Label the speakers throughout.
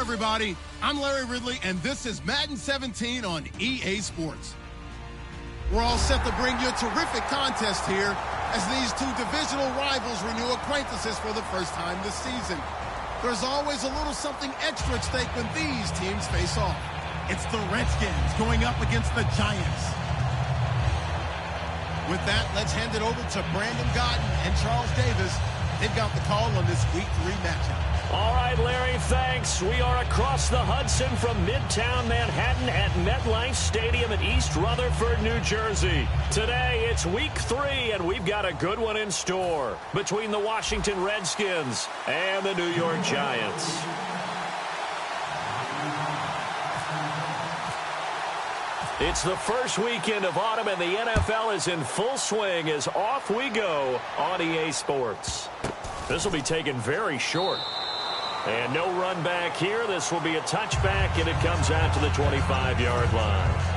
Speaker 1: everybody. I'm Larry Ridley, and this is Madden 17 on EA Sports. We're all set to bring you a terrific contest here as these two divisional rivals renew acquaintances for the first time this season. There's always a little something extra at stake when these teams face off. It's the Redskins going up against the Giants. With that, let's hand it over to Brandon Godden and Charles Davis. They've got the call on this Week 3 matchup.
Speaker 2: All right, Larry, thanks. We are across the Hudson from Midtown Manhattan at MetLife Stadium in East Rutherford, New Jersey. Today, it's Week 3, and we've got a good one in store between the Washington Redskins and the New York Giants. It's the first weekend of autumn, and the NFL is in full swing as off we go on EA Sports. This will be taken very short. And no run back here. This will be a touchback, and it comes out to the 25-yard line.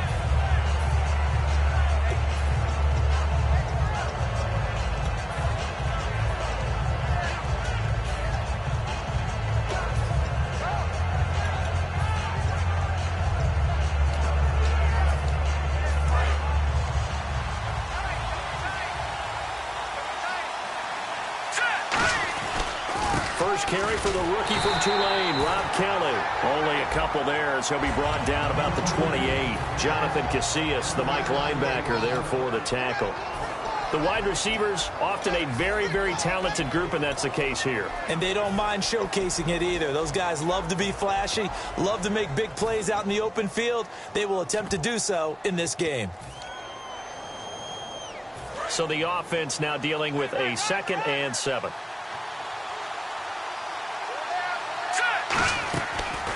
Speaker 2: First carry for the rookie from Tulane, Rob Kelly. Only a couple there as he'll be brought down about the 28. Jonathan Casillas, the Mike linebacker, there for the tackle. The wide receivers, often a very, very talented group, and that's the case here.
Speaker 3: And they don't mind showcasing it either. Those guys love to be flashy, love to make big plays out in the open field. They will attempt to do so in this game.
Speaker 2: So the offense now dealing with a 2nd and 7.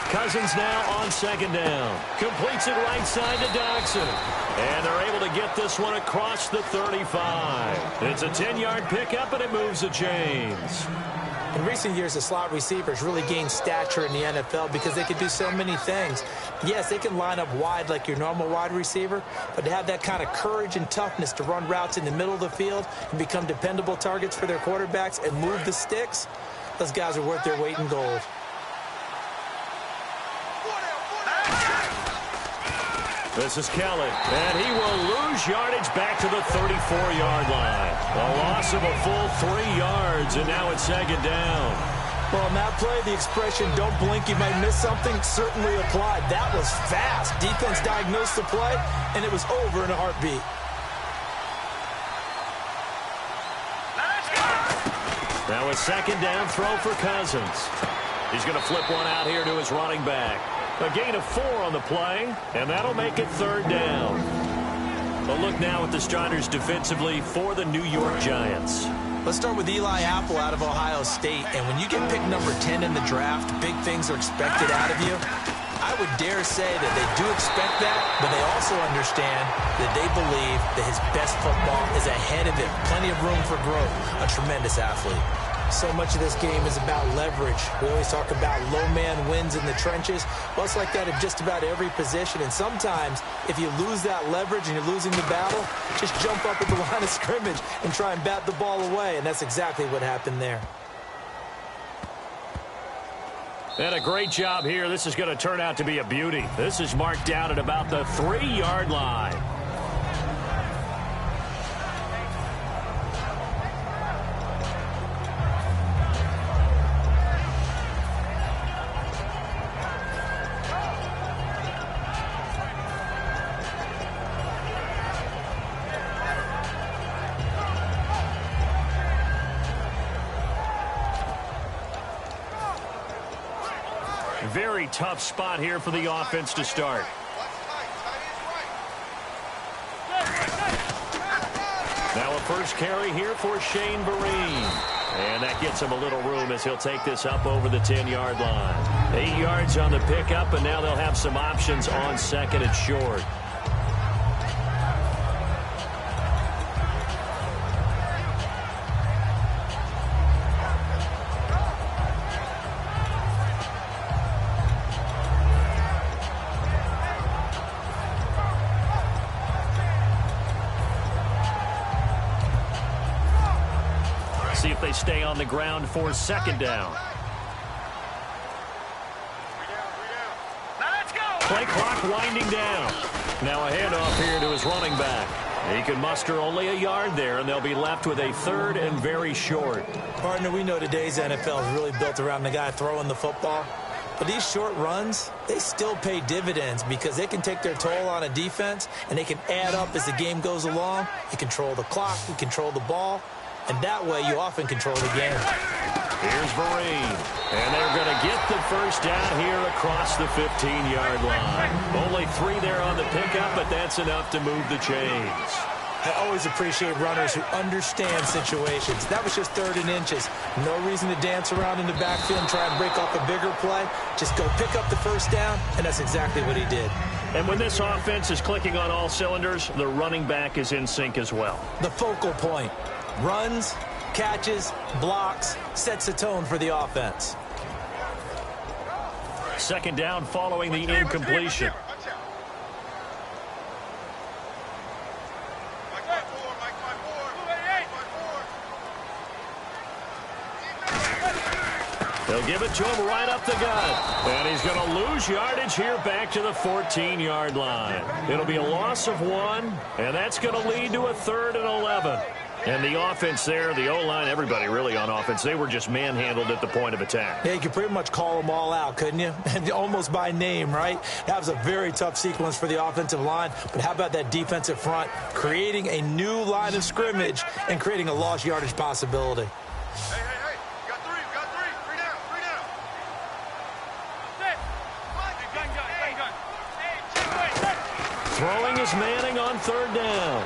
Speaker 2: Cousins now on 2nd down. Completes it right side to Dodson. And they're able to get this one across the 35. It's a 10-yard pickup, and it moves the chains.
Speaker 3: In recent years, the slot receivers really gained stature in the NFL because they can do so many things. Yes, they can line up wide like your normal wide receiver, but to have that kind of courage and toughness to run routes in the middle of the field and become dependable targets for their quarterbacks and move the sticks, those guys are worth their weight in gold.
Speaker 2: This is Kelly, and he will lose yardage back to the 34-yard line. A loss of a full 3 yards, and now it's 2nd down.
Speaker 3: Well, on that play, the expression, don't blink, you might miss something, certainly applied. That was fast. Defense diagnosed the play, and it was over in a heartbeat.
Speaker 2: Now a 2nd down throw for Cousins. He's going to flip one out here to his running back. A gain of 4 on the play, and that'll make it 3rd down. A look now at the starters defensively for the New York Giants.
Speaker 3: Let's start with Eli Apple out of Ohio State. And when you get picked number 10 in the draft, big things are expected out of you. I would dare say that they do expect that, but they also understand that they believe that his best football is ahead of him. Plenty of room for growth. A tremendous athlete. So much of this game is about leverage. We always talk about low man wins in the trenches. Well, it's like that at just about every position. And sometimes, if you lose that leverage and you're losing the battle, just jump up at the line of scrimmage and try and bat the ball away. And that's exactly what happened there.
Speaker 2: And a great job here. This is going to turn out to be a beauty. This is marked out at about the 3-yard line. Very tough spot here for the offense to start. Now a first carry here for Shane Vereen. And that gets him a little room as he'll take this up over the 10-yard line. 8 yards on the pickup, and now they'll have some options on 2nd and short. See if they stay on the ground for 2nd down. Play clock winding down. Now a handoff here to his running back. He can muster only a yard there, and they'll be left with a third and very short.
Speaker 3: Partner, we know today's NFL is really built around the guy throwing the football. But these short runs, they still pay dividends because they can take their toll on a defense, and they can add up as the game goes along. You control the clock, you control the ball, and that way you often control the game.
Speaker 2: Here's Vereen, and they're going to get the first down here across the 15-yard line. Only 3 there on the pickup, but that's enough to move the chains.
Speaker 3: I always appreciate runners who understand situations. That was just 3rd and inches. No reason to dance around in the backfield and try and break off a bigger play. Just go pick up the first down, and that's exactly what he did.
Speaker 2: And when this offense is clicking on all cylinders, the running back is in sync as well.
Speaker 3: The focal point. Runs, catches, blocks, sets the tone for the offense.
Speaker 2: Second down following the incompletion. They'll give it to him right up the gut. And he's going to lose yardage here back to the 14-yard line. It'll be a loss of 1, and that's going to lead to a 3rd and 11. And the offense there, the O-line, everybody really on offense, they were just manhandled at the point of attack.
Speaker 3: Yeah, you could pretty much call them all out, couldn't you? Almost by name, right? That was a very tough sequence for the offensive line. But how about that defensive front creating a new line of scrimmage and creating a lost yardage possibility?
Speaker 4: Hey, you got 3, you got 3. 3 down, 3 down.
Speaker 2: Throwing is Manning on 3rd down.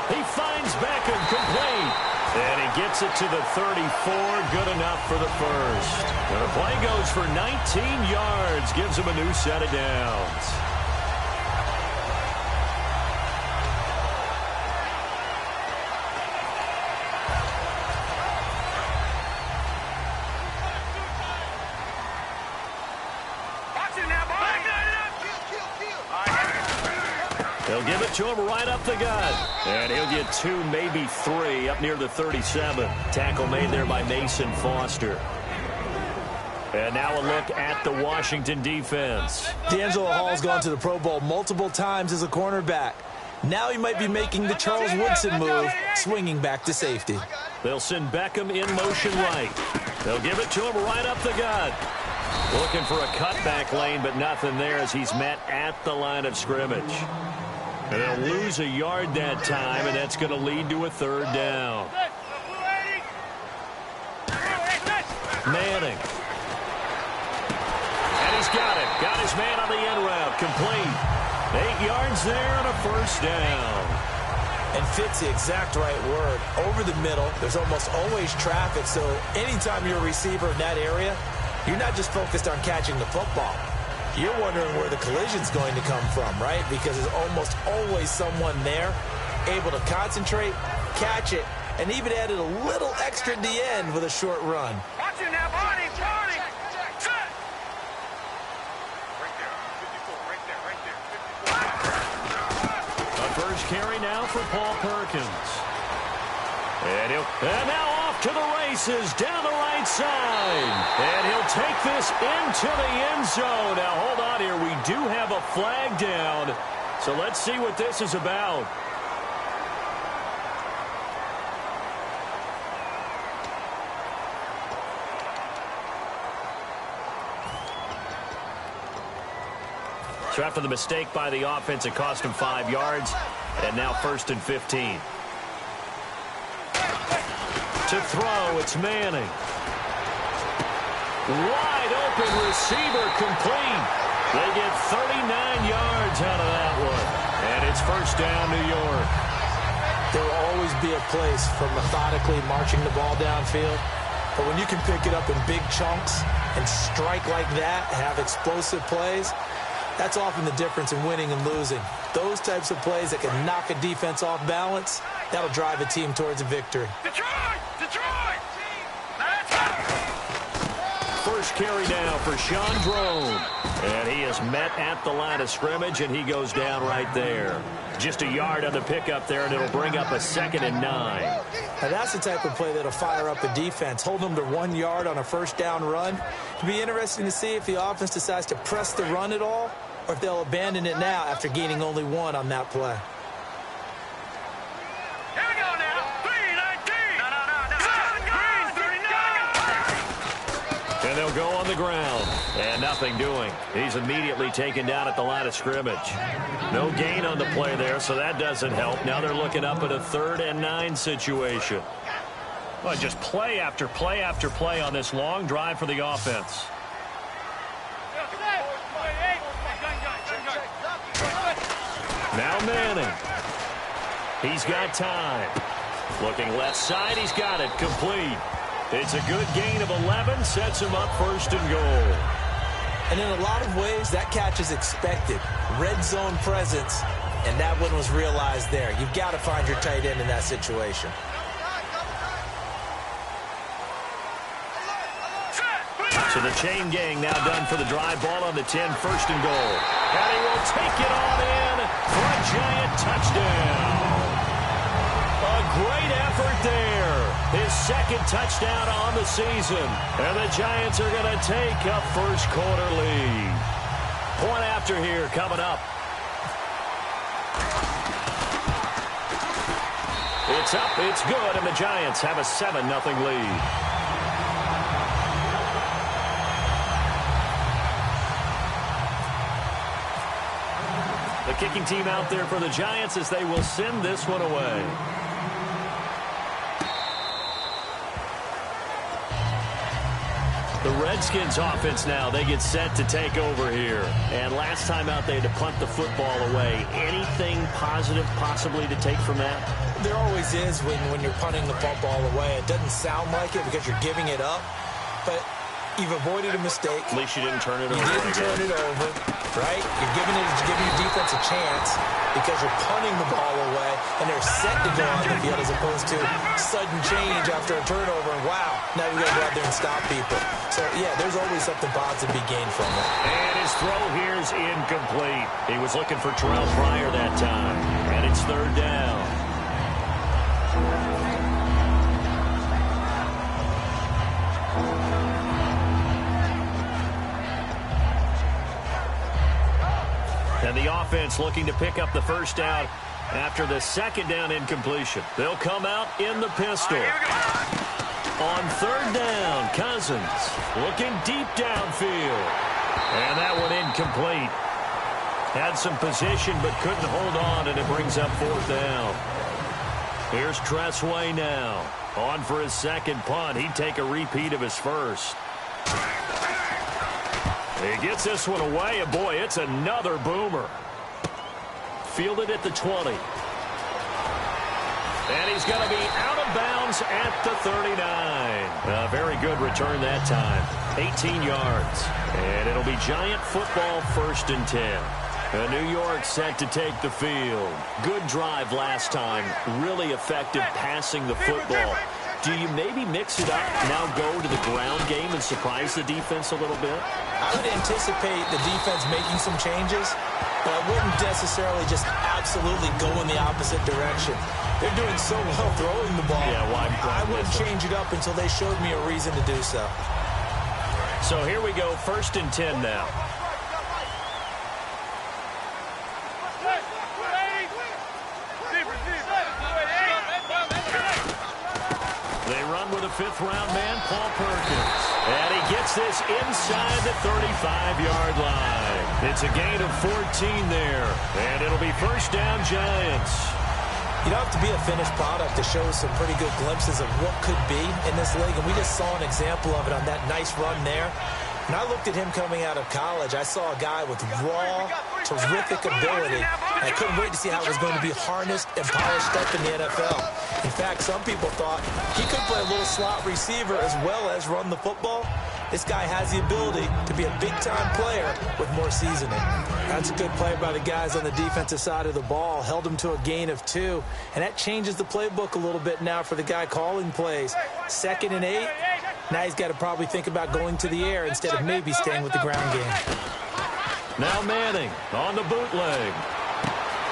Speaker 2: He finds Beckham complete. And he gets it to the 34. Good enough for the first. And the play goes for 19 yards. Gives him a new set of downs. They'll give it to him right up the gut. And he'll get 2, maybe 3, up near the 37. Tackle made there by Mason Foster. And now a look at the Washington defense.
Speaker 3: D'Angelo Hall's gone to the Pro Bowl multiple times as a cornerback. Now he might be making the Charles Woodson move, swinging back to safety.
Speaker 2: They'll send Beckham in motion right. They'll give it to him right up the gut. Looking for a cutback lane, but nothing there as he's met at the line of scrimmage. And they'll lose a yard that time, and that's going to lead to a 3rd down. Manning. And he's got it. Got his man on the end route. Complete. 8 yards there and a first down.
Speaker 3: And fits the exact right word. Over the middle, there's almost always traffic, so anytime you're a receiver in that area, you're not just focused on catching the football. You're wondering where the collision's going to come from, right? Because there's almost always someone there able to concentrate, catch it, and even added a little extra at the end with a short run.
Speaker 4: Watch it now, Barney. Set. Right there, 54, right there.
Speaker 2: A first carry now for Paul Perkins. And now off to the races down the right side. And he'll take this into the end zone. Now, hold on here. We do have a flag down. So let's see what this is about. So after the mistake by the offense, it cost him 5 yards. And now 1st and 15. To throw, it's Manning. Wide open receiver complete. They get 39 yards out of that one. And it's first down, New York.
Speaker 3: There will always be a place for methodically marching the ball downfield. But when you can pick it up in big chunks and strike like that, have explosive plays, that's often the difference in winning and losing. Those types of plays that can knock a defense off balance, that'll drive a team towards a victory.
Speaker 4: Detroit!
Speaker 2: First carry now for Sean Drone. And he is is met at the line of scrimmage, and he goes down right there. Just a yard on the pickup there, and it'll bring up a 2nd and 9.
Speaker 3: Now that's the type of play that'll fire up a defense. Hold them to 1 yard on a first down run. It'll be interesting to see if the offense decides to press the run at all, or if they'll abandon it now after gaining only 1 on that play.
Speaker 4: Here we go now. 3-19. No.
Speaker 2: And they'll go on the ground. And nothing doing. He's immediately taken down at the line of scrimmage. No gain on the play there, so that doesn't help. Now they're looking up at a 3rd and 9 situation. Well, just play after play after play on this long drive for the offense. Now Manning. He's got time. Looking left side, he's got it. Complete. It's a good gain of 11, sets him up 1st and goal.
Speaker 3: And in a lot of ways, that catch is expected. Red zone presence, and that one was realized there. You've got to find your tight end in that situation.
Speaker 2: So the chain gang now done for the drive. Ball on the 10, 1st and goal. And he will take it on in for a Giant touchdown. A great effort there. His 2nd touchdown on the season. And the Giants are going to take a first-quarter lead. Point after here coming up. It's up, it's good, and the Giants have a 7-0 lead. The kicking team out there for the Giants as they will send this one away. The Redskins offense now, they get set to take over here. And last time out, they had to punt the football away. Anything positive possibly to take from that?
Speaker 3: There always is when you're punting the football away. It doesn't sound like it because you're giving it up, but you've avoided a mistake.
Speaker 2: At least you didn't turn it over.
Speaker 3: You didn't turn it over, right? You're giving your defense a chance because you're punting the ball away, and they're set to go on the field as opposed to sudden change after a turnover, and wow, now you got to go out there and stop people. So, yeah, there's always something positive to be gained from it.
Speaker 2: And his throw here is incomplete. He was looking for Terrell Pryor that time, and it's 3rd down. And the offense looking to pick up the first down after the 2nd down incompletion. They'll come out in the pistol. On 3rd down, Cousins looking deep downfield. And that one incomplete. Had some position but couldn't hold on, and it brings up 4th down. Here's Tressway now. On for his 2nd punt. He'd take a repeat of his 1st. He gets this one away, and boy, it's another boomer. Fielded at the 20. And he's going to be out of bounds at the 39. A very good return that time. 18 yards. And it'll be Giant football 1st and 10. New York set to take the field. Good drive last time. Really effective passing the football. Do you maybe mix it up, now go to the ground game and surprise the defense a little bit?
Speaker 3: I would anticipate the defense making some changes, but I wouldn't necessarily just absolutely go in the opposite direction. They're doing so well throwing the ball.
Speaker 2: Yeah, why
Speaker 3: I wouldn't change it up until they showed me a reason to do so.
Speaker 2: So here we go, 1st and 10 now. They run with a 5th-round man, Paul Perkins. And he gets this inside the 35-yard line. It's a gain of 14 there. And it'll be 1st down, Giants.
Speaker 3: You don't have to be a finished product to show some pretty good glimpses of what could be in this league, and we just saw an example of it on that nice run there. When I looked at him coming out of college, I saw a guy with raw, terrific ability. I couldn't wait to see how it was going to be harnessed and polished up in the NFL. In fact, some people thought he could play a little slot receiver as well as run the football. This guy has the ability to be a big-time player with more seasoning. That's a good play by the guys on the defensive side of the ball. Held him to a gain of 2. And that changes the playbook a little bit now for the guy calling plays. 2nd and 8. Now he's got to probably think about going to the air instead of maybe staying with the ground game.
Speaker 2: Now Manning on the bootleg.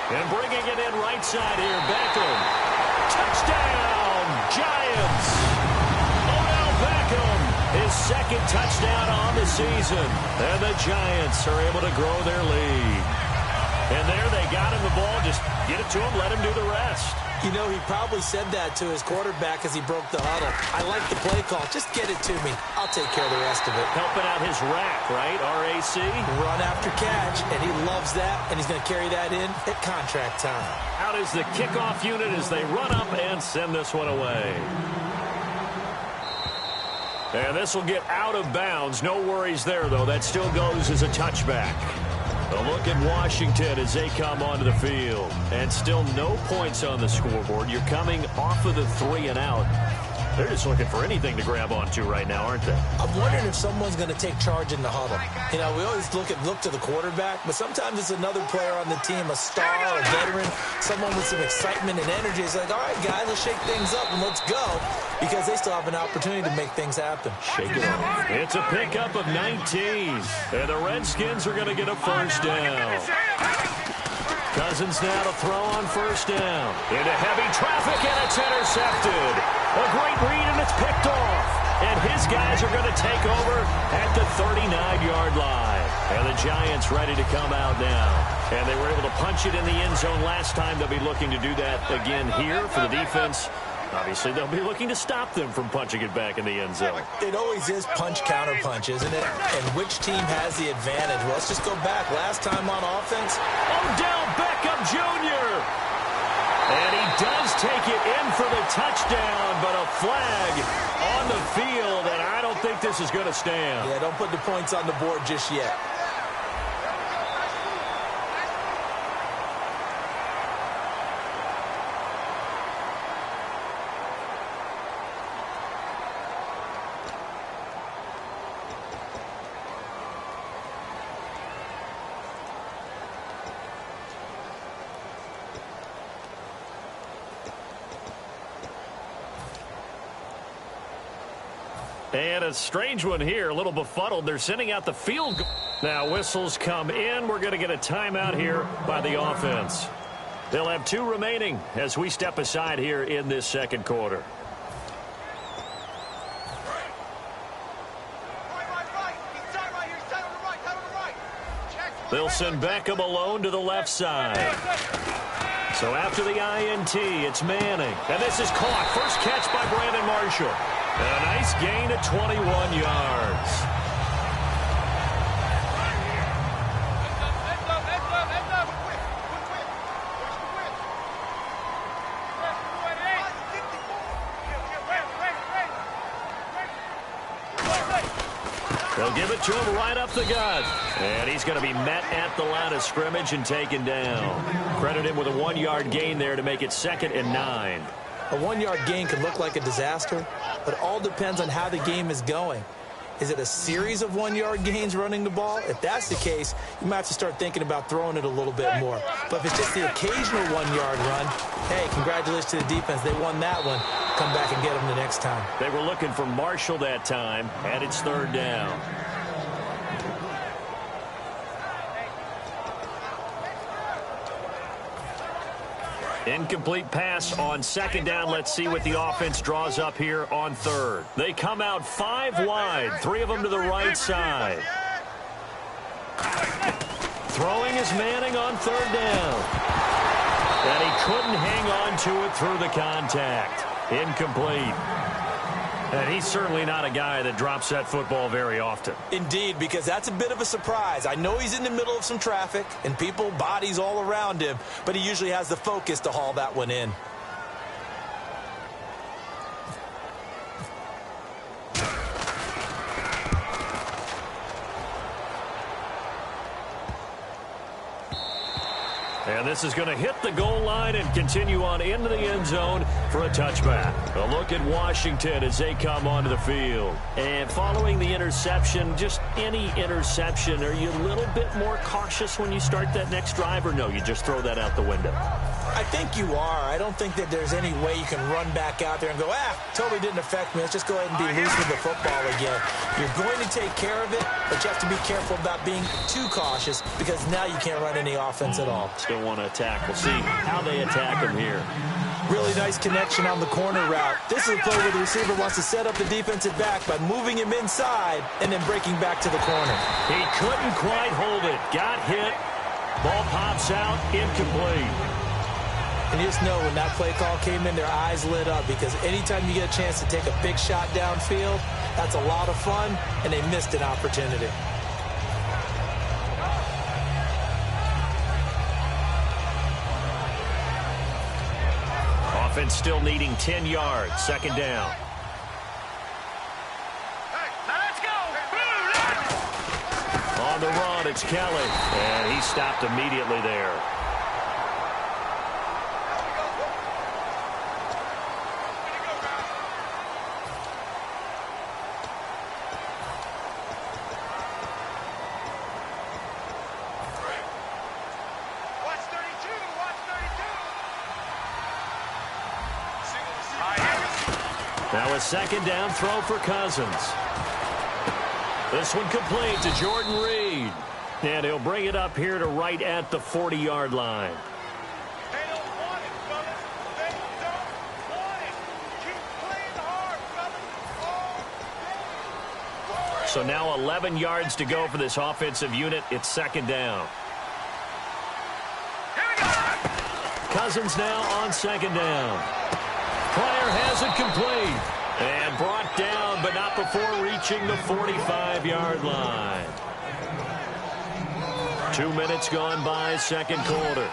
Speaker 2: And bringing it in right side here, Beckham. Touchdown, Giants! Odell Beckham, his second touchdown on the season. And the Giants are able to grow their lead. And there they got him the ball. Just get it to him, let him do the rest.
Speaker 3: You know, he probably said that to his quarterback as he broke the huddle. I like the play call. Just get it to me. I'll take care of the rest of it.
Speaker 2: Helping out his rack, right? RAC.
Speaker 3: Run after catch, and he loves that, and he's going to carry that in at contract time.
Speaker 2: Out is the kickoff unit as they run up and send this one away. And this will get out of bounds. No worries there, though. That still goes as a touchback. A look at Washington as they come onto the field. And still no points on the scoreboard. You're coming off of the 3 and out. They're just looking for anything to grab onto right now, aren't they?
Speaker 3: I'm wondering if someone's going to take charge in the huddle. You know, we always look to the quarterback, but sometimes it's another player on the team, a star, a veteran, someone with some excitement and energy. It's like, all right, guys, let's shake things up and let's go, because they still have an opportunity to make things happen.
Speaker 2: Shake it up. It's a pickup of 19, and the Redskins are going to get a first down. Cousins now to throw on first down. Into heavy traffic, and it's intercepted. A great read, and it's picked off. And his guys are going to take over at the 39-yard line. And the Giants ready to come out now. And they were able to punch it in the end zone last time. They'll be looking to do that again here for the defense. Obviously, they'll be looking to stop them from punching it back in the end zone.
Speaker 3: It always is punch-counter-punch, isn't it? And which team has the advantage? Well, let's just go back. Last time on offense,
Speaker 2: Odell Beckham Jr. And he does take it in for the touchdown, but a flag on the field, and I don't think this is going to stand.
Speaker 3: Yeah, don't put the points on the board just yet.
Speaker 2: And a strange one here, a little befuddled. They're sending out the field goal. Now whistles come in. We're going to get a timeout here by the offense. They'll have 2 remaining as we step aside here in this second quarter. They'll send Beckham alone to the left side. So after the INT, it's Manning. And this is caught. First catch by Brandon Marshall. And a nice gain of 21 yards. They'll give it to him right up the gut. And he's going to be met at the line of scrimmage and taken down. Credit him with a 1-yard gain there to make it 2nd and 9.
Speaker 3: A 1-yard gain could look like a disaster, but it all depends on how the game is going. Is it a series of 1-yard gains running the ball? If that's the case, you might have to start thinking about throwing it a little bit more. But if it's just the occasional 1-yard run, hey, congratulations to the defense. They won that one. Come back and get them the next time.
Speaker 2: They were looking for Marshall that time, and it's 3rd down. Incomplete pass on 2nd down. Let's see what the offense draws up here on 3rd. They come out 5 wide, 3 of them to the right side. Throwing is Manning on 3rd down. And he couldn't hang on to it through the contact. Incomplete. And he's certainly not a guy that drops that football very often.
Speaker 3: Indeed, because that's a bit of a surprise. I know he's in the middle of some traffic and people, bodies all around him, but he usually has the focus to haul that one in.
Speaker 2: And this is going to hit the goal line and continue on into the end zone for a touchback. A look at Washington as they come onto the field. And following the interception, just any interception, are you a little bit more cautious when you start that next drive, or no, you just throw that out the window?
Speaker 3: I think you are. I don't think that there's any way you can run back out there and go, totally didn't affect me. Let's just go ahead and be loose with the football again. You're going to take care of it, but you have to be careful about being too cautious because now you can't run any offense at all.
Speaker 2: Still want to attack. We'll see how they attack him here.
Speaker 3: Really nice connection on the corner route. This is a play where the receiver wants to set up the defensive back by moving him inside and then breaking back to the corner.
Speaker 2: He couldn't quite hold it. Got hit. Ball pops out. Incomplete.
Speaker 3: And you just know when that play call came in, their eyes lit up because anytime you get a chance to take a big shot downfield, that's a lot of fun, and they missed an opportunity.
Speaker 2: Offense still needing 10 yards. Second down.
Speaker 4: Hey, now let's go.
Speaker 2: On the run, it's Kelly. And he stopped immediately there. Now a second down throw for Cousins. This one complete to Jordan Reed. And he'll bring it up here to right at the 40-yard line.
Speaker 4: They don't want it, fellas. They don't want it. Keep playing hard, fellas.
Speaker 2: So now 11 yards to go for this offensive unit. It's second down.
Speaker 4: Here we go.
Speaker 2: Cousins now on second down. Pryor has it complete. And brought down, but not before reaching the 45-yard line. 2 minutes gone by, second quarter.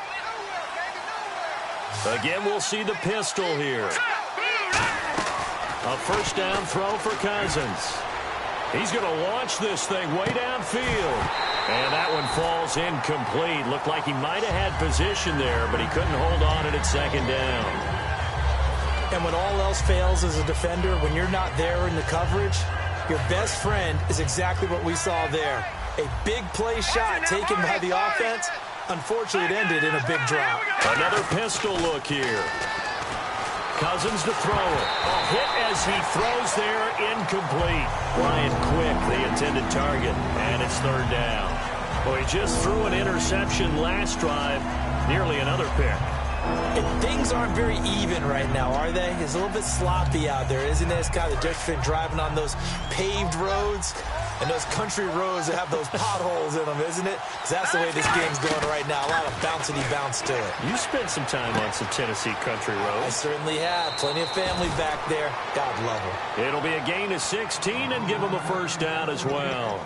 Speaker 2: Again, we'll see the pistol here. A first down throw for Cousins. He's going to launch this thing way downfield. And that one falls incomplete. Looked like he might have had position there, but he couldn't hold on it at second down.
Speaker 3: And when all else fails as a defender, when you're not there in the coverage, your best friend is exactly what we saw there. A big play shot taken by the offense. Unfortunately, it ended in a big drop.
Speaker 2: Another pistol look here. Cousins to throw it. A hit as he throws there, incomplete. Ryan Quick, the intended target, and it's third down. Well, he just threw an interception last drive, nearly another pick.
Speaker 3: And things aren't very even right now, are they? It's a little bit sloppy out there, isn't it? It's kind of different driving on those paved roads and those country roads that have those potholes in them, isn't it? Because that's the way this game's going right now. A lot of bouncy bounce to it.
Speaker 2: You spent some time on some Tennessee country roads.
Speaker 3: I certainly have. Plenty of family back there. God love them.
Speaker 2: It'll be a gain of 16 and give them a first down as well.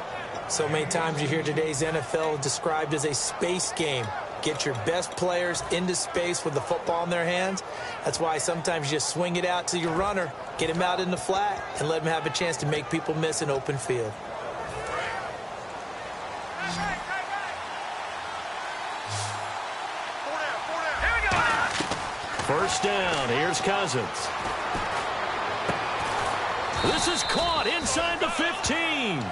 Speaker 3: So many times you hear today's NFL described as a space game. Get your best players into space with the football in their hands. That's why sometimes you just swing it out to your runner, get him out in the flat, and let him have a chance to make people miss an open field.
Speaker 2: First down. Here's Cousins. This is caught inside the 15.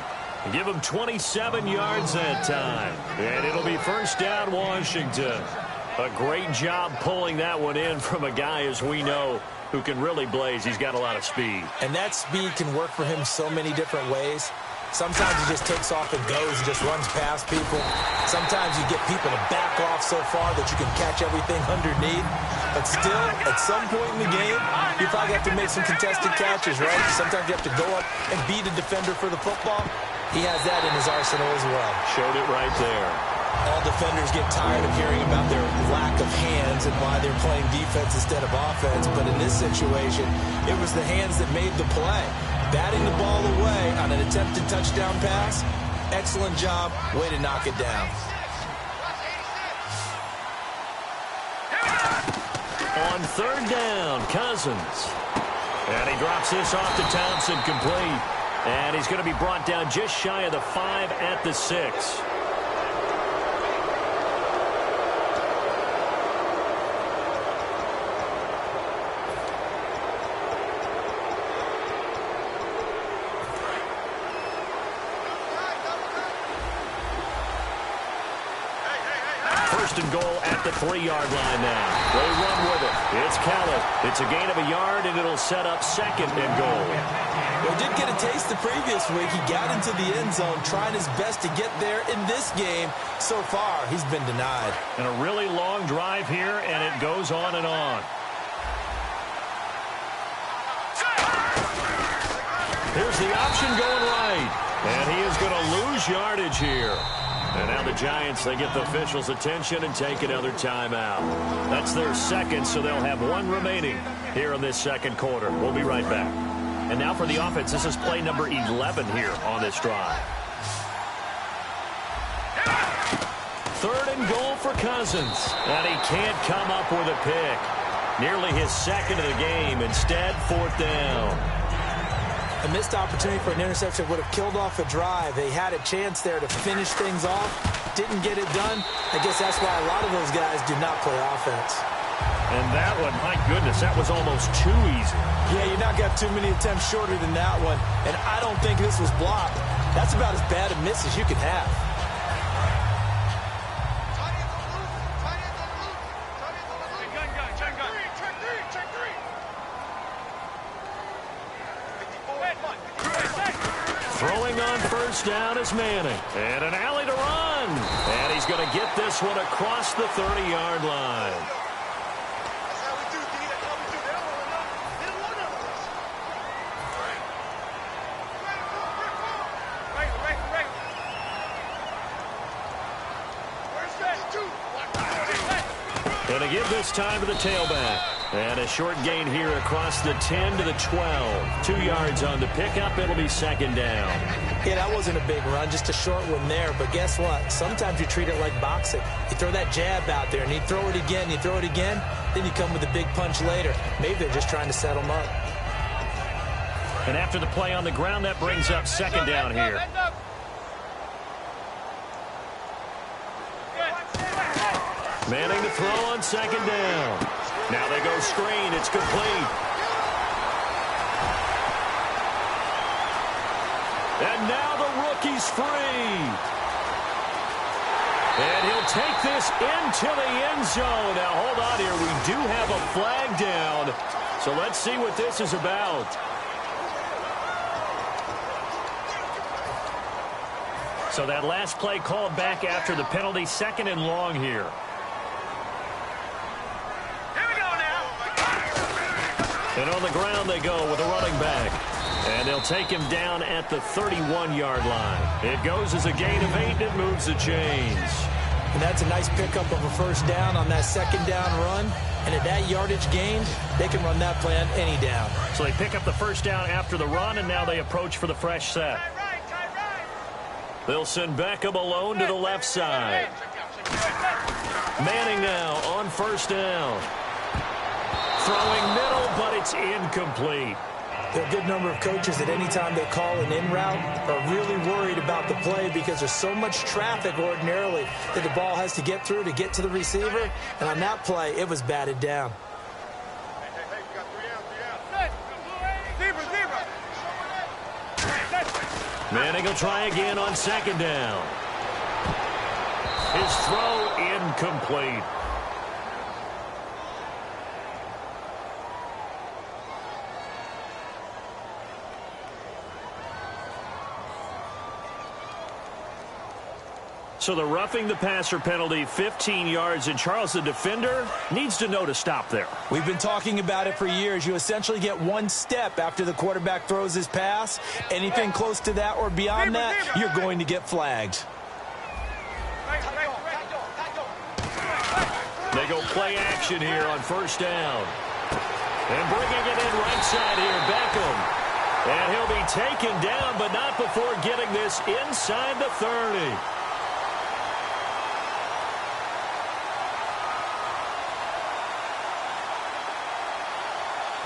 Speaker 2: Give him 27 yards that time. And it'll be first down, Washington. A great job pulling that one in from a guy, as we know, who can really blaze. He's got a lot of speed.
Speaker 3: And that speed can work for him so many different ways. Sometimes he just takes off and goes and just runs past people. Sometimes you get people to back off so far that you can catch everything underneath. But still, at some point in the game, you probably have to make some contested catches, right? Sometimes you have to go up and beat a defender for the football. He has that in his arsenal as well.
Speaker 2: Showed it right there.
Speaker 3: All defenders get tired of hearing about their lack of hands and why they're playing defense instead of offense. But in this situation, it was the hands that made the play. Batting the ball away on an attempted touchdown pass. Excellent job. Way to knock it down.
Speaker 2: On third down, Cousins. And he drops this off to Thompson, complete. And he's going to be brought down just shy of the 5 at the 6. First and goal at the 3-yard line now. They run with it. It's Kelly. It's a gain of a yard, and it'll set up second and goal.
Speaker 3: Well, did get a taste the previous week. He got into the end zone, trying his best to get there in this game. So far, he's been denied.
Speaker 2: And a really long drive here, and it goes on and on. Here's the option going right. And he is going to lose yardage here. And now the Giants, they get the officials' attention and take another timeout. That's their second, so they'll have one remaining here in this second quarter. We'll be right back. And now for the offense, this is play number 11 here on this drive. Third and goal for Cousins. And he can't come up with a pick. Nearly his second of the game. Instead, fourth down.
Speaker 3: A missed opportunity for an interception would have killed off a drive. They had a chance there to finish things off. Didn't get it done. I guess that's why a lot of those guys do not play offense.
Speaker 2: And that one, my goodness, that was almost too easy.
Speaker 3: Yeah, you're not got too many attempts shorter than that one. And I don't think this was blocked. That's about as bad a miss as you can have.
Speaker 2: Throwing on first down is Manning. And an alley to run. And he's going to get this one across the 30-yard line.
Speaker 4: That's how we do, D. That's how we do. They don't want enough. They don't want enough of us. Right. Where's that?
Speaker 2: And to give this time to the tailback. And a short gain here across the 10 to the 12. 2 yards on the pickup. It'll be second down.
Speaker 3: Yeah, that wasn't a big run, just a short one there. But guess what? Sometimes you treat it like boxing. You throw that jab out there, and you throw it again, then you come with a big punch later. Maybe they're just trying to set them up.
Speaker 2: And after the play on the ground, that brings up second down here. Manning to throw on second down. Now they go screen. It's complete. And now the rookie's free. And he'll take this into the end zone. Now, hold on here. We do have a flag down. So let's see what this is about. So that last play called back after the penalty. Second and long here. And on the ground they go with a running back. And they'll take him down at the 31-yard line. It goes as a gain of 8, and it moves the chains.
Speaker 3: And that's a nice pickup of a first down on that second down run. And at that yardage gain, they can run that play on any down.
Speaker 2: So they pick up the first down after the run, and now they approach for the fresh set. They'll send Beckham alone to the left side. Manning now on first down. Throwing middle, but it's incomplete.
Speaker 3: There are a good number of coaches that any time they call an in route are really worried about the play because there's so much traffic ordinarily that the ball has to get through to get to the receiver. And on that play, it was batted down.
Speaker 2: Manning will try again on second down. His throw incomplete. So the roughing the passer penalty, 15 yards, and Charles, the defender, needs to know to stop there.
Speaker 3: We've been talking about it for years. You essentially get one step after the quarterback throws his pass. Anything close to that or beyond that, you're going to get flagged.
Speaker 2: They go play action here on first down. And bringing it in right side here, Beckham. And he'll be taken down, but not before getting this inside the 30.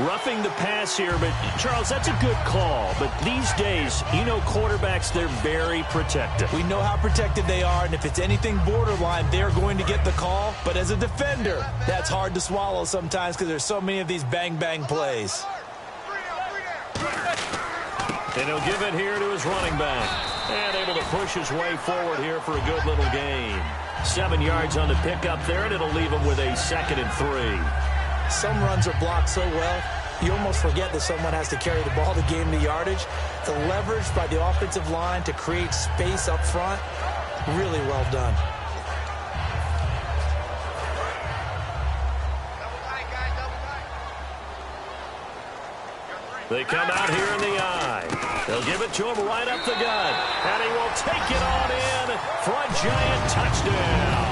Speaker 2: Roughing the pass here, but Charles, that's a good call. But these days, you know quarterbacks, they're very protective.
Speaker 3: We know how protected they are, and if it's anything borderline, they're going to get the call. But as a defender, that's hard to swallow sometimes because there's so many of these bang-bang plays.
Speaker 2: And he'll give it here to his running back. And able to push his way forward here for a good little gain. 6 7 yards on the pickup there, and it'll leave them with a 2nd and 3.
Speaker 3: Some runs are blocked so well, you almost forget that someone has to carry the ball to gain the yardage. The leverage by the offensive line to create space up front, really well done.
Speaker 2: They come out here in the eye. They'll give it to him right up the gut. And he will take it on in for a Giant touchdown.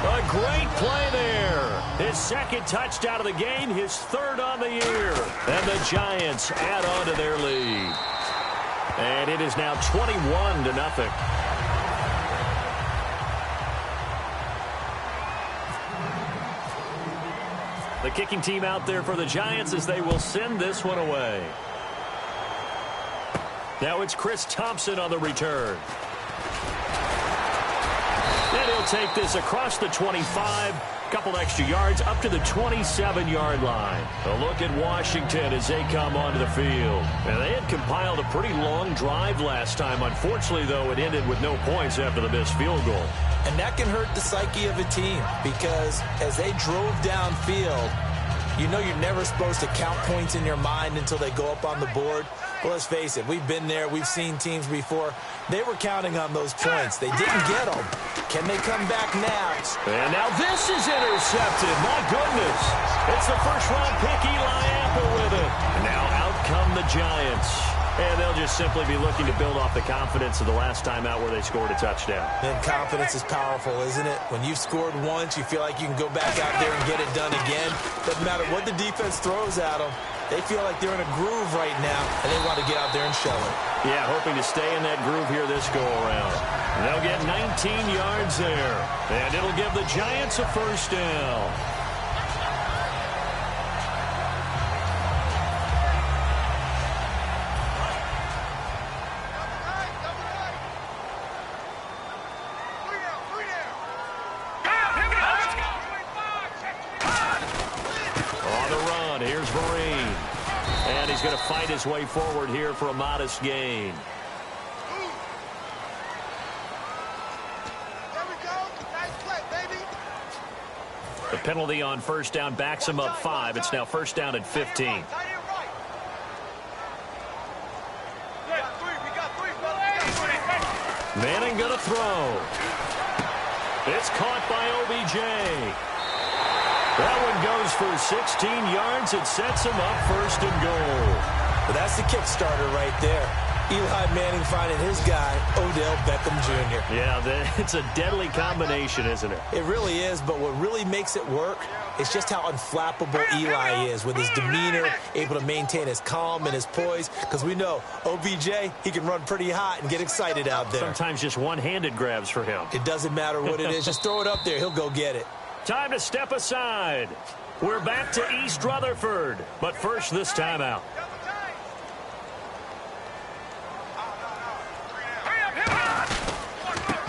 Speaker 2: A great play there. His 2nd touchdown of the game, his 3rd on the year. And the Giants add on to their lead. And it is now 21-0. The kicking team out there for the Giants as they will send this one away. Now it's Chris Thompson on the return. And he'll take this across the 25. Couple extra yards up to the 27-yard line. A look at Washington as they come onto the field. And they had compiled a pretty long drive last time. Unfortunately, though, it ended with no points after the missed field goal.
Speaker 3: And that can hurt the psyche of a team because as they drove downfield, you know you're never supposed to count points in your mind until they go up on the board. Well, let's face it, we've been there. We've seen teams before. They were counting on those points. They didn't get them. Can they come back now?
Speaker 2: And now this is intercepted. My goodness. It's the first-round pick, Eli Apple with it. Now out come the Giants. And they'll just simply be looking to build off the confidence of the last time out where they scored a touchdown.
Speaker 3: And confidence is powerful, isn't it? When you've scored once, you feel like you can go back out there and get it done again. Doesn't matter what the defense throws at them. They feel like they're in a groove right now, and they want to get out there and show it.
Speaker 2: Yeah, hoping to stay in that groove here this go-around. They'll get 19 yards there, and it'll give the Giants a first down. He's going to fight his way forward here for a modest gain.
Speaker 4: There we go. Nice play, baby.
Speaker 2: The penalty on first down backs him up 5. It's now first down at 15.
Speaker 4: We got three.
Speaker 2: Manning going to throw. It's caught by OBJ. That one goes for 16 yards. It sets him up first and goal.
Speaker 3: But that's the kick starter right there. Eli Manning finding his guy, Odell Beckham Jr.
Speaker 2: Yeah, it's a deadly combination, isn't it?
Speaker 3: It really is, but what really makes it work is just how unflappable Eli is with his demeanor, able to maintain his calm and his poise, because we know OBJ, he can run pretty hot and get excited out there.
Speaker 2: Sometimes just one-handed grabs for him.
Speaker 3: It doesn't matter what it is. Just throw it up there. He'll go get it.
Speaker 2: Time to step aside. We're back to East Rutherford, but first this timeout.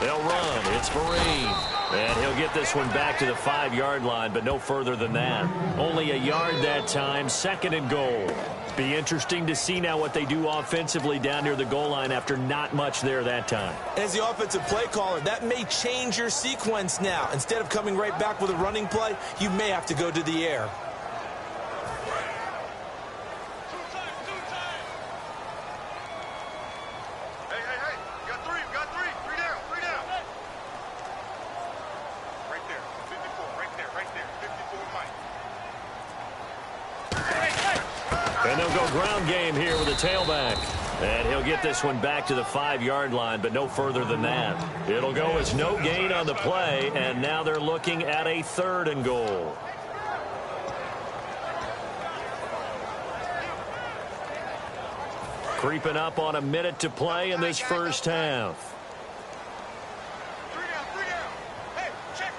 Speaker 2: They'll run. It's Marine. And he'll get this one back to the 5-yard line, but no further than that. Only a yard that time, 2nd and goal. Be interesting to see now what they do offensively down near the goal line after not much there that time.
Speaker 3: As the offensive play caller, that may change your sequence now. Instead of coming right back with a running play, you may have to go to the air.
Speaker 4: Hey. We got three. Three down. Right there. 54. Right there. 54 Mike.
Speaker 2: And they'll go ground game here with a tailback. And he'll get this one back to the 5-yard line, but no further than that. It'll go as no gain on the play, and now they're looking at a 3rd and goal. Creeping up on a minute to play in this first half.
Speaker 4: Three down. Hey, check.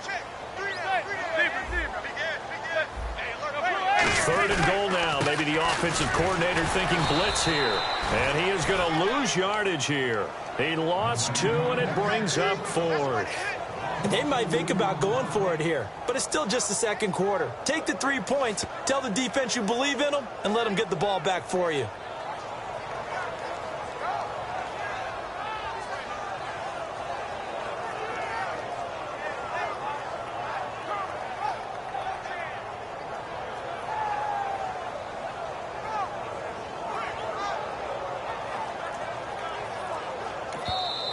Speaker 4: Three down. Big good. Hey,
Speaker 2: 3rd and goal now. Maybe the offensive coordinator thinking blitz here. And he is going to lose yardage here. He lost 2, and it brings up 4th.
Speaker 3: They might think about going for it here, but it's still just the 2nd quarter. Take the 3 points, tell the defense you believe in them, and let them get the ball back for you.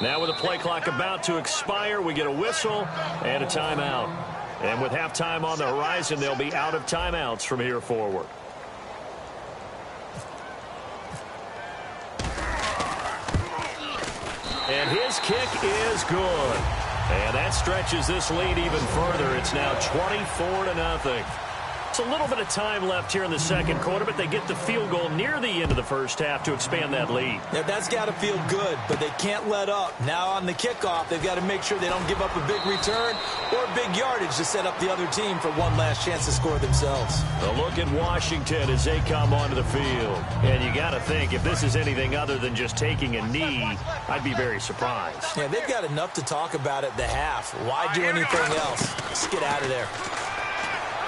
Speaker 2: Now with the play clock about to expire, we get a whistle and a timeout. And with halftime on the horizon, they'll be out of timeouts from here forward. And his kick is good. And that stretches this lead even further. It's now 24-0. It's a little bit of time left here in the second quarter, but they get the field goal near the end of the first half to expand that lead.
Speaker 3: Yeah, that's got to feel good, but they can't let up. Now on the kickoff, they've got to make sure they don't give up a big return or big yardage to set up the other team for one last chance to score themselves.
Speaker 2: A look at Washington as they come onto the field. And you got to think, if this is anything other than just taking a knee, I'd be very surprised.
Speaker 3: Yeah, they've got enough to talk about at the half. Why do anything else? Let's get out of there.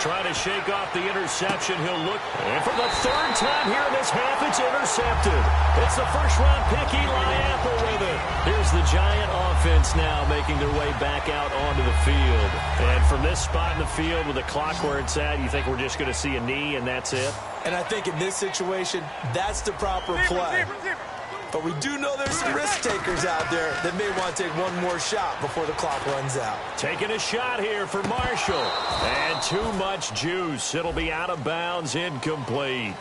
Speaker 2: Trying to shake off the interception. He'll look. And for the third time here in this half, it's intercepted. It's the first-round pick, Eli Apple, with it. Here's the Giant offense now making their way back out onto the field. And from this spot in the field with the clock where it's at, you think we're just going to see a knee and that's it?
Speaker 3: And I think in this situation, that's the proper play. But we do know there's some risk takers out there that may want to take one more shot before the clock runs out.
Speaker 2: Taking a shot here for Marshall. And too much juice. It'll be out of bounds, incomplete.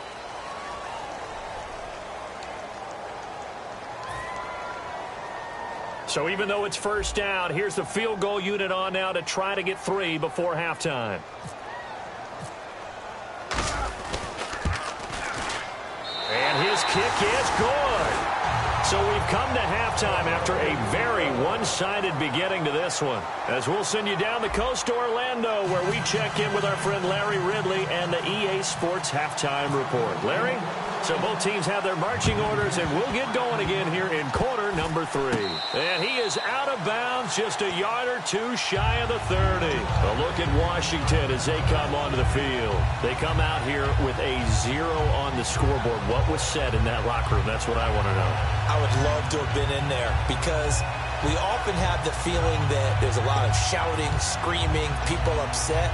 Speaker 2: So even though it's first down, here's the field goal unit on now to try to get 3 before halftime. And his kick is good. So we've come to halftime after a very one-sided beginning to this one. As we'll send you down the coast to Orlando, where we check in with our friend Larry Ridley and the EA Sports Halftime Report. Larry? So both teams have their marching orders, and we'll get going again here in quarter number 3. And he is out of bounds, just a yard or two shy of the 30. A look at Washington as they come onto the field. They come out here with a 0 on the scoreboard. What was said in that locker room? That's what I want to know.
Speaker 3: I would love to have been in there because we often have the feeling that there's a lot of shouting, screaming, people upset.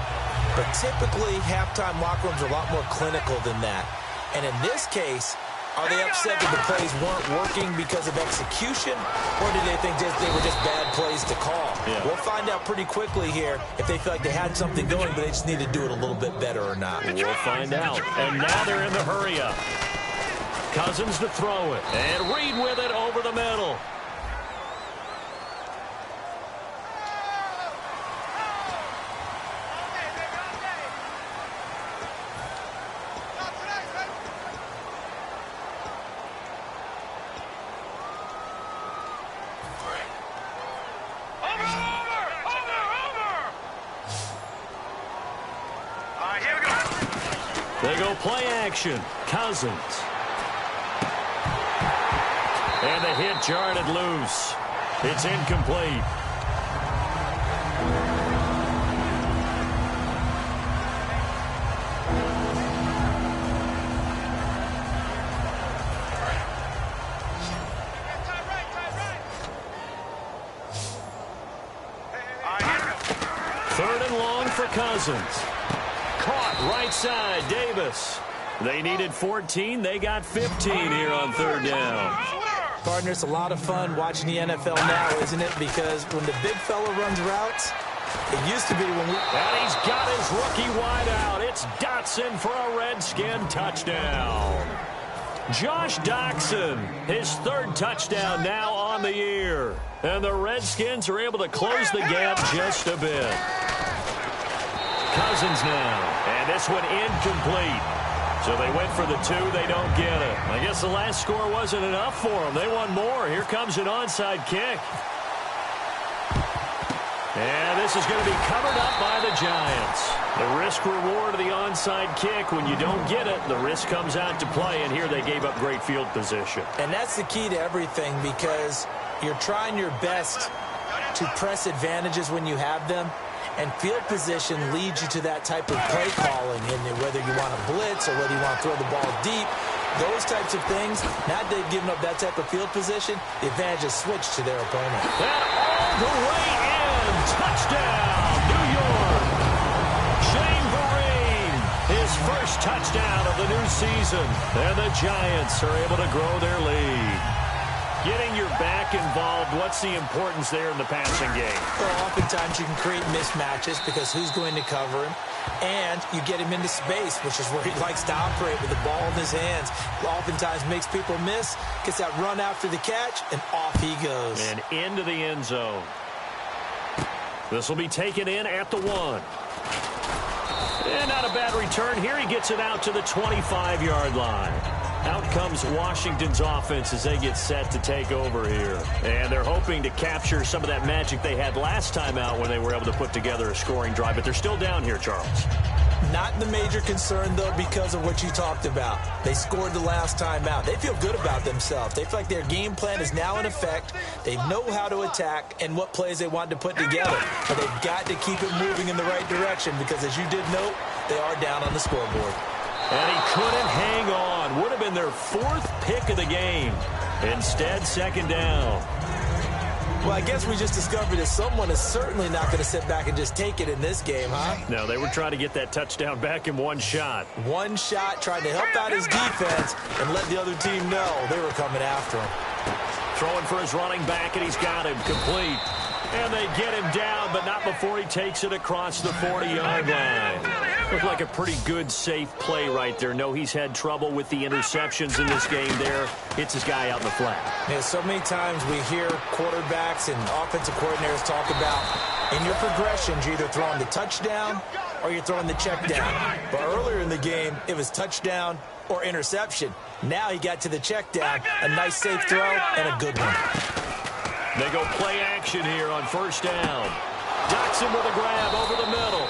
Speaker 3: But typically, halftime locker rooms are a lot more clinical than that. And in this case, are they upset that the plays weren't working because of execution, or do they think they were just bad plays to call?
Speaker 2: Yeah.
Speaker 3: We'll find out pretty quickly here if they feel like they had something going, but they just need to do it a little bit better or not.
Speaker 2: We'll find out. And now they're in the hurry-up. Cousins to throw it. And Reed with it over the middle. They go play action. Cousins. And the hit jarred it loose. It's incomplete. Third and long for Cousins. Caught right side, Davis. They needed 14. They got 15 here on third down.
Speaker 3: Partner, it's a lot of fun watching the NFL now, isn't it? Because when the big fella runs routes, it used to be when we...
Speaker 2: And he's got his rookie wide out. It's Dotson for a Redskin touchdown. Josh Doctson, his third touchdown now on the year. And the Redskins are able to close the gap just a bit. Cousins now. And this one incomplete. So they went for the 2. They don't get it. I guess the last score wasn't enough for them. They want more. Here comes an onside kick. And this is going to be covered up by the Giants. The risk-reward of the onside kick, when you don't get it, the risk comes out to play, and here they gave up great field position.
Speaker 3: And that's the key to everything, because you're trying your best to press advantages when you have them, and field position leads you to that type of play calling, and whether you want to blitz or whether you want to throw the ball deep, those types of things, now they've given up that type of field position, the advantage is switched to their opponent.
Speaker 2: And all the way in, touchdown, New York. Shane Vereen, his first touchdown of the new season, and the Giants are able to grow their lead. Getting your back involved, what's the importance there in the passing game?
Speaker 3: Well, oftentimes you can create mismatches because who's going to cover him? And you get him into space, which is where he likes to operate with the ball in his hands. Oftentimes makes people miss, gets that run after the catch, and off he goes.
Speaker 2: And into the end zone. This will be taken in at the 1. And not a bad return here. He gets it out to the 25-yard line. Out comes Washington's offense as they get set to take over here. And they're hoping to capture some of that magic they had last time out when they were able to put together a scoring drive. But they're still down here, Charles.
Speaker 3: Not the major concern, though, because of what you talked about. They scored the last time out. They feel good about themselves. They feel like their game plan is now in effect. They know how to attack and what plays they want to put together. But they've got to keep it moving in the right direction because, as you did note, they are down on the scoreboard.
Speaker 2: And he couldn't hang on. Would have been their 4th pick of the game. Instead, second down.
Speaker 3: Well, I guess we just discovered that someone is certainly not going to sit back and just take it in this game, huh?
Speaker 2: No, they were trying to get that touchdown back in one shot.
Speaker 3: One shot, trying to help out his defense and let the other team know they were coming after him.
Speaker 2: Throwing for his running back, and he's got him complete. And they get him down, but not before he takes it across the 40-yard line. Looked like a pretty good, safe play right there. No, he's had trouble with the interceptions in this game there. Hits his guy out in the flat.
Speaker 3: Yeah, so many times we hear quarterbacks and offensive coordinators talk about in your progressions, you're either throwing the touchdown or you're throwing the check down. But earlier in the game, it was touchdown or interception. Now he got to the check down, a nice safe throw, and a good one.
Speaker 2: They go play action here on first down. Doxson with a grab over the middle.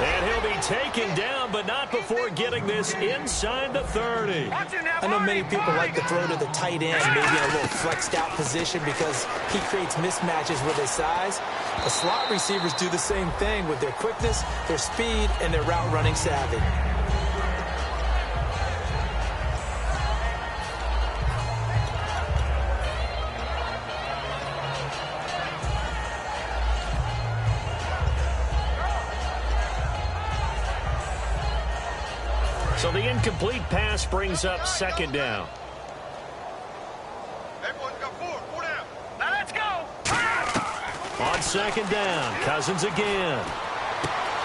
Speaker 2: And he'll be taken down, but not before getting this inside the 30.
Speaker 3: I know many people like to throw to the tight end, maybe in a little flexed out position because he creates mismatches with his size. The slot receivers do the same thing with their quickness, their speed, and their route running savvy.
Speaker 2: So the incomplete pass brings up second down.
Speaker 4: Everyone's got four down. Now let's go.
Speaker 2: On second down, Cousins again.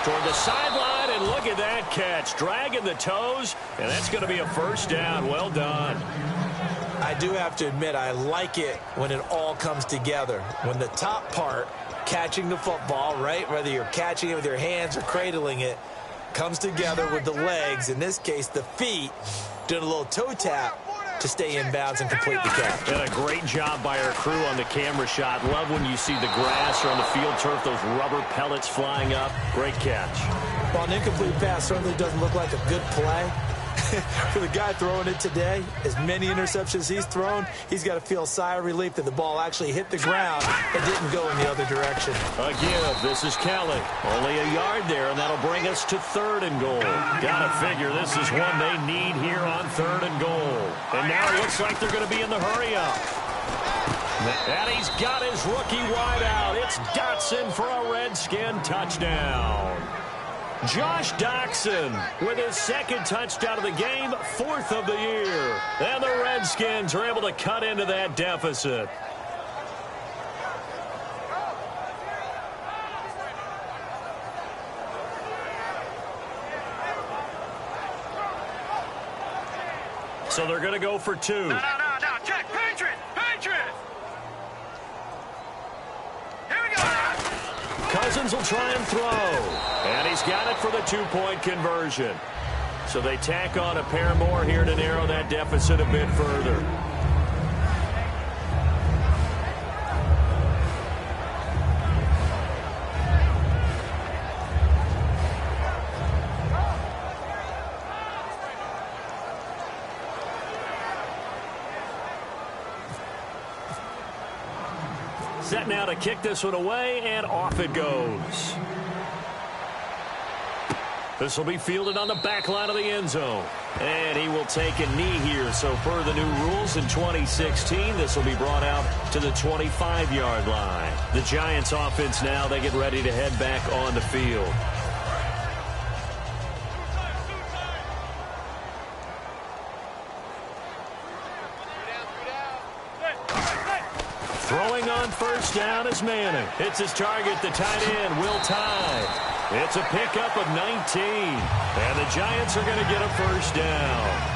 Speaker 2: Toward the sideline, and look at that catch. Dragging the toes, and that's going to be a first down. Well done.
Speaker 3: I do have to admit, I like it when it all comes together. When the top part, catching the football, right, whether you're catching it with your hands or cradling it, comes together with the legs, in this case the feet, doing a little toe tap to stay in bounds and complete the catch.
Speaker 2: And a great job by our crew on the camera shot. Love when you see the grass or on the field turf, those rubber pellets flying up. Great catch.
Speaker 3: Well, an incomplete pass certainly doesn't look like a good play. For the guy throwing it today, as many interceptions he's thrown, he's got to feel a sigh of relief that the ball actually hit the ground and didn't go in the other direction.
Speaker 2: Again, this is Kelly. Only a yard there, and that'll bring us to 3rd and goal. Gotta figure this is one they need here on 3rd and goal. And now it looks like they're going to be in the hurry-up. And he's got his rookie wide out. It's Dotson for a Redskin touchdown. Josh Doxson with his 2nd touchdown of the game, 4th of the year. And the Redskins are able to cut into that deficit. So they're going to go for 2.
Speaker 4: No. Check. Patriots. Here we go.
Speaker 2: Cousins will try and throw. And he's got it for the 2-point conversion. So they tack on a pair more here to narrow that deficit a bit further. Set now to kick this one away, and off it goes. This will be fielded on the back line of the end zone. And he will take a knee here. So per the new rules in 2016, this will be brought out to the 25-yard line. The Giants offense now, they get ready to head back on the field. first down is Manning. Hits his target, the tight end, Will Tye. It's a pickup of 19. And the Giants are going to get a first down.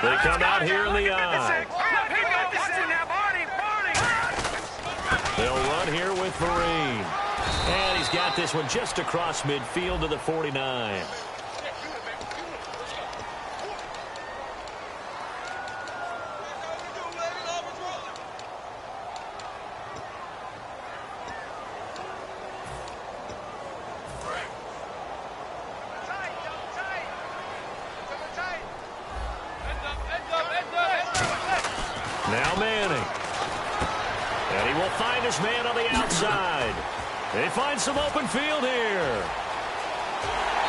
Speaker 2: They come out here in the eye. They'll run here with Vereen. And he's got this one just across midfield to the 49. Now Manning. And he will find his man on the outside. They find some open field here.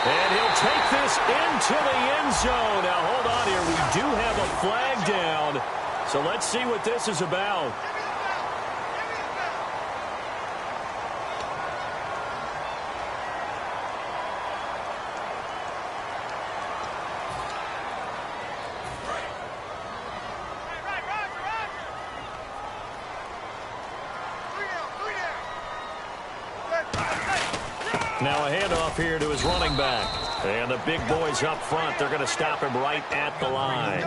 Speaker 2: And he'll take this into the end zone. Now, hold on here. We do have a flag down. So let's see what this is about. Now a handoff here to his running back. And the big boys up front, they're going to stop him right at the line.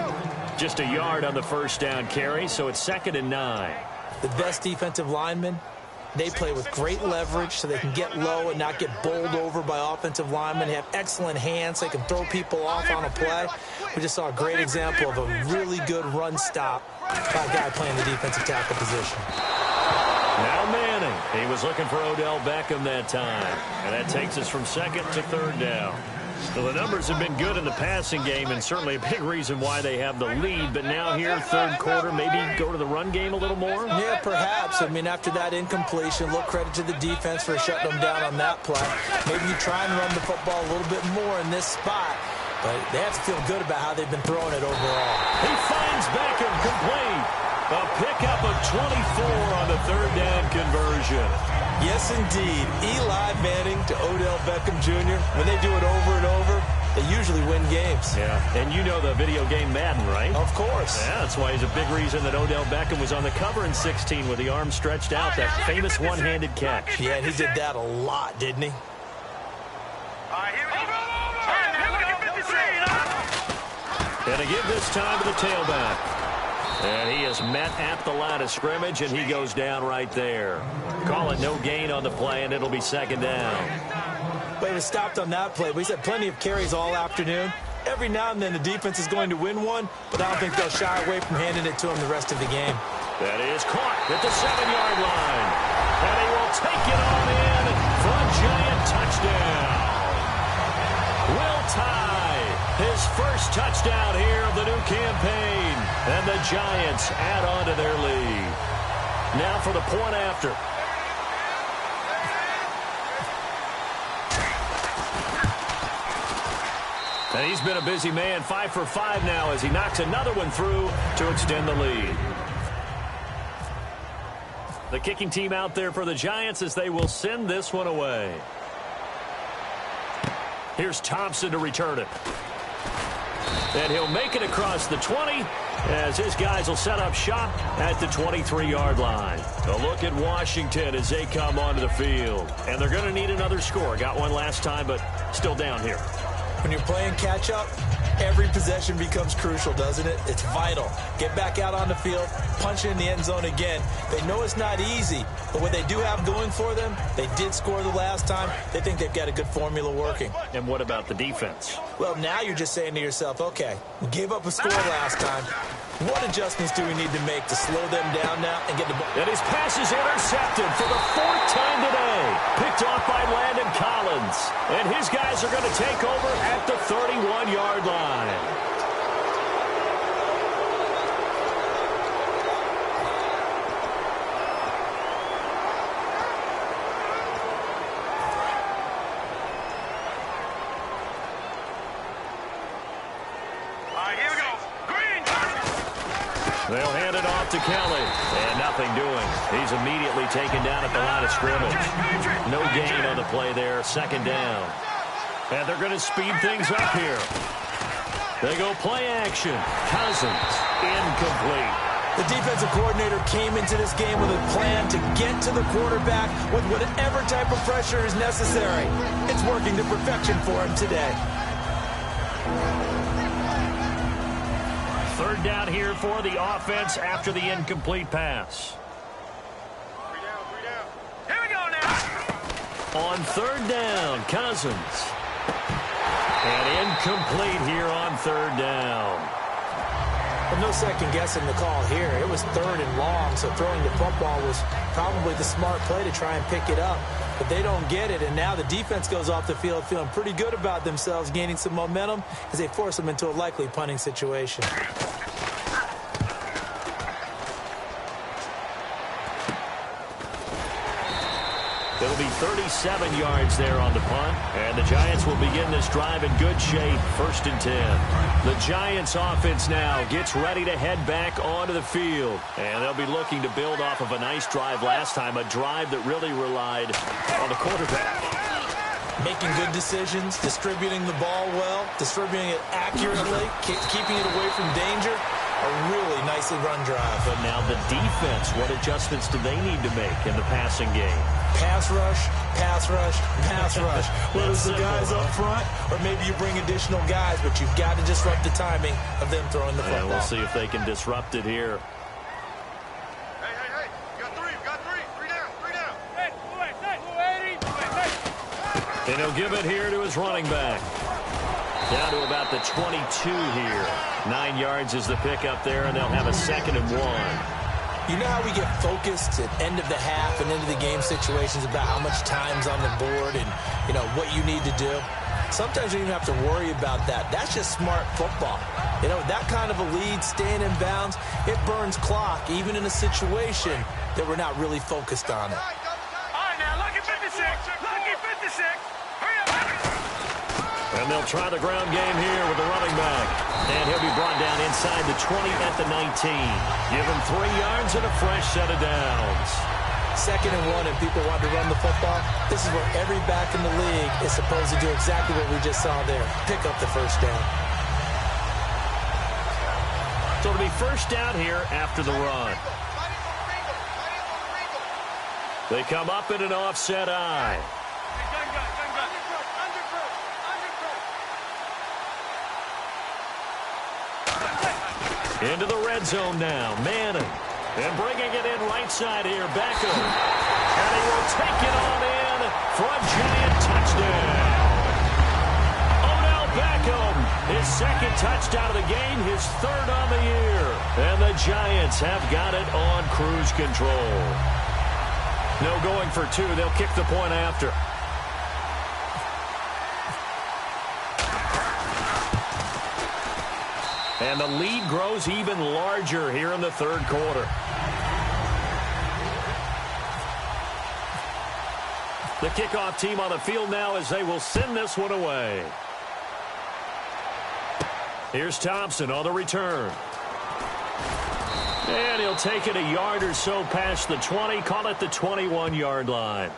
Speaker 2: Just a yard on the first down carry, so it's 2nd and 9.
Speaker 3: The best defensive linemen, they play with great leverage so they can get low and not get bowled over by offensive linemen. They have excellent hands. They can throw people off on a play. We just saw a great example of a really good run stop by a guy playing the defensive tackle position.
Speaker 2: Now Manning. He was looking for Odell Beckham that time. And that takes us from 2nd to 3rd down. So the numbers have been good in the passing game and certainly a big reason why they have the lead. But now here, 3rd quarter, maybe go to the run game a little more?
Speaker 3: Yeah, perhaps. I mean, after that incompletion, little credit to the defense for shutting them down on that play. Maybe you try and run the football a little bit more in this spot. But they have to feel good about how they've been throwing it overall.
Speaker 2: He finds Beckham complete. A pickup of 24 on the 3rd down conversion.
Speaker 3: Yes, indeed. Eli Manning to Odell Beckham Jr. When they do it over and over, they usually win games.
Speaker 2: Yeah, and you know the video game Madden, right?
Speaker 3: Of course.
Speaker 2: Yeah, that's why he's a big reason that Odell Beckham was on the cover in 16 with the arm stretched out, that famous one-handed catch.
Speaker 3: Yeah, he did that a lot, didn't he?
Speaker 2: And to give this time to the tailback. And he is met at the line of scrimmage, and he goes down right there. Call it no gain on the play, and it'll be 2nd down.
Speaker 3: But he was stopped on that play. He's had plenty of carries all afternoon. Every now and then the defense is going to win one, but I don't think they'll shy away from handing it to him the rest of the game.
Speaker 2: That is caught at the 7-yard line. And he will take it on in for a Giant touchdown. Will Tye, his first touchdown here of the new campaign. And the Giants add on to their lead. Now for the point after. And he's been a busy man, 5 for 5 now as he knocks another one through to extend the lead. The kicking team out there for the Giants as they will send this one away. Here's Thompson to return it. And he'll make it across the 20 as his guys will set up shop at the 23-yard line. A look at Washington as they come onto the field. And they're going to need another score. Got one last time, but still down here.
Speaker 3: When you're playing catch-up, every possession becomes crucial, doesn't it? It's vital. Get back out on the field, punch it in the end zone again. They know it's not easy, but what they do have going for them, they did score the last time. They think they've got a good formula working.
Speaker 2: And what about the defense?
Speaker 3: Well, now you're just saying to yourself, okay, we gave up a score last time. What adjustments do we need to make to slow them down now and get the ball?
Speaker 2: And his pass is intercepted for the 4th time today. Picked off by Landon Collins. And his guys are going to take over at the 31-yard line. They'll hand it off to Kelly. And nothing doing. He's immediately taken down at the line of scrimmage. No gain on the play there. Second down. And they're going to speed things up here. They go play action. Cousins. Incomplete.
Speaker 3: The defensive coordinator came into this game with a plan to get to the quarterback with whatever type of pressure is necessary. It's working to perfection for him today.
Speaker 2: Third down here for the offense after the incomplete pass.
Speaker 4: 3 down. Here we go now.
Speaker 2: On third down, Cousins. And incomplete here on third down.
Speaker 3: But no second guessing the call here. It was third and long, so throwing the football was probably the smart play to try and pick it up. But they don't get it, and now the defense goes off the field feeling pretty good about themselves, gaining some momentum as they force them into a likely punting situation.
Speaker 2: It'll be 37 yards there on the punt, and the Giants will begin this drive in good shape, 1st and 10. The Giants offense now gets ready to head back onto the field, and they'll be looking to build off of a nice drive last time, a drive that really relied on the quarterback.
Speaker 3: Making good decisions, distributing the ball well, distributing it accurately, keeping it away from danger. A really nicely run drive.
Speaker 2: But now the defense, what adjustments do they need to make in the passing game?
Speaker 3: Pass rush, pass rush, pass rush. Whether it's the guys up front or maybe you bring additional guys, but you've got to disrupt the timing of them throwing the football.
Speaker 2: And we'll see if they can disrupt it here.
Speaker 4: Hey. You got 3. 3 down. Hey.
Speaker 2: And he'll give it here to his running back. Down to about the 22 here. 9 yards is the pickup there, and they'll have a 2nd and 1.
Speaker 3: You know how we get focused at end of the half and into the game situations about how much time's on the board and, you know, what you need to do? Sometimes you don't even have to worry about that. That's just smart football. You know, that kind of a lead, staying in bounds, it burns clock, even in a situation that we're not really focused on it.
Speaker 4: All right, now, lucky 56. Lucky 56. Hurry up.
Speaker 2: And they'll try the ground game here with the running back. And he'll be brought down inside the 20 at the 19. Give him 3 yards and a fresh set of downs.
Speaker 3: 2nd and 1 and people want to run the football. This is where every back in the league is supposed to do exactly what we just saw there. Pick up the first down.
Speaker 2: So it'll be first down here after the run. They come up in an offset eye. Into the red zone now. Manning. And bringing it in right side here. Beckham. And he will take it on in for a giant touchdown. Odell Beckham. His 2nd touchdown of the game. His 3rd on the year. And the Giants have got it on cruise control. No going for 2. They'll kick the point after. And the lead grows even larger here in the 3rd quarter. The kickoff team on the field now as they will send this one away. Here's Thompson on the return. And he'll take it a yard or so past the 20, call it the 21-yard line.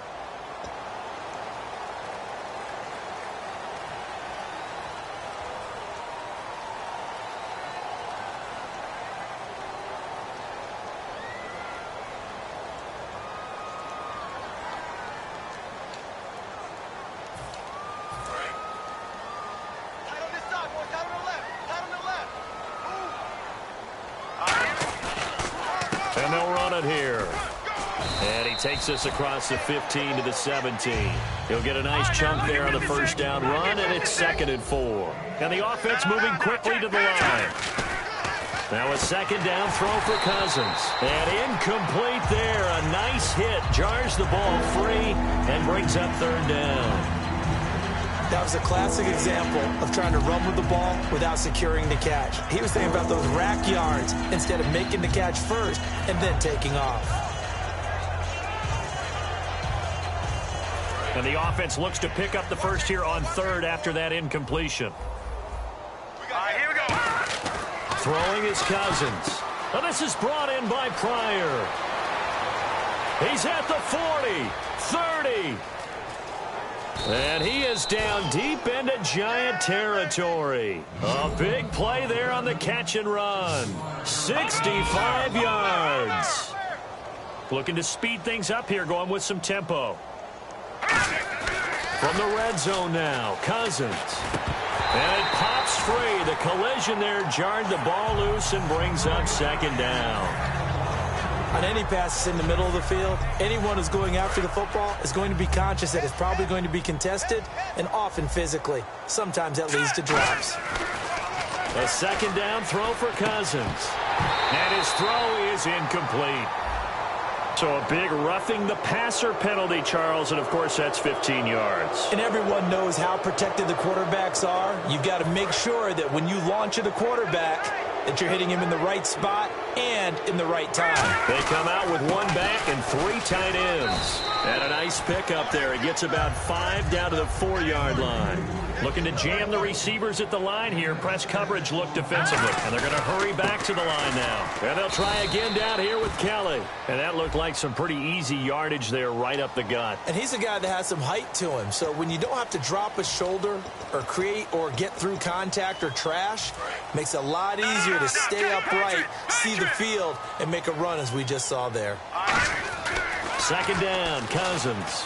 Speaker 2: And they'll run it here. And he takes this across the 15 to the 17. He'll get a nice chunk there on the first down run, and it's 2nd and 4. And the offense moving quickly to the line. Now a 2nd down throw for Cousins. And incomplete there. A nice hit. Jars the ball free and brings up 3rd down.
Speaker 3: That was a classic example of trying to run with the ball without securing the catch. He was thinking about those rack yards instead of making the catch first and then taking off.
Speaker 2: And the offense looks to pick up the first here on 3rd after that incompletion.
Speaker 4: All right, here we go.
Speaker 2: Throwing is Cousins. And this is brought in by Pryor. He's at the 40, 30. And he is down deep into Giant territory. A big play there on the catch and run. 65 yards. Looking to speed things up here, going with some tempo. From the red zone now, Cousins. And it pops free. The collision there jarred the ball loose and brings up second down.
Speaker 3: On any passes in the middle of the field, anyone who's going after the football is going to be conscious that it's probably going to be contested and often physically. Sometimes that leads to drops.
Speaker 2: A second down throw for Cousins. And his throw is incomplete. So a big roughing the passer penalty, Charles, and of course that's 15 yards.
Speaker 3: And everyone knows how protected the quarterbacks are. You've got to make sure that when you launch at a quarterback, that you're hitting him in the right spot and in the right time.
Speaker 2: They come out with one back and 3 tight ends. And a nice pickup there. It gets about 5 down to the 4-yard line. Looking to jam the receivers at the line here. Press coverage look defensively. And they're going to hurry back to the line now. And they'll try again down here with Kelly. And that looked like some pretty easy yardage there right up the gut.
Speaker 3: And he's a guy that has some height to him. So when you don't have to drop a shoulder or create or get through contact or trash, makes it a lot easier to stay upright, see the field, and make a run as we just saw there.
Speaker 2: Second down, Cousins.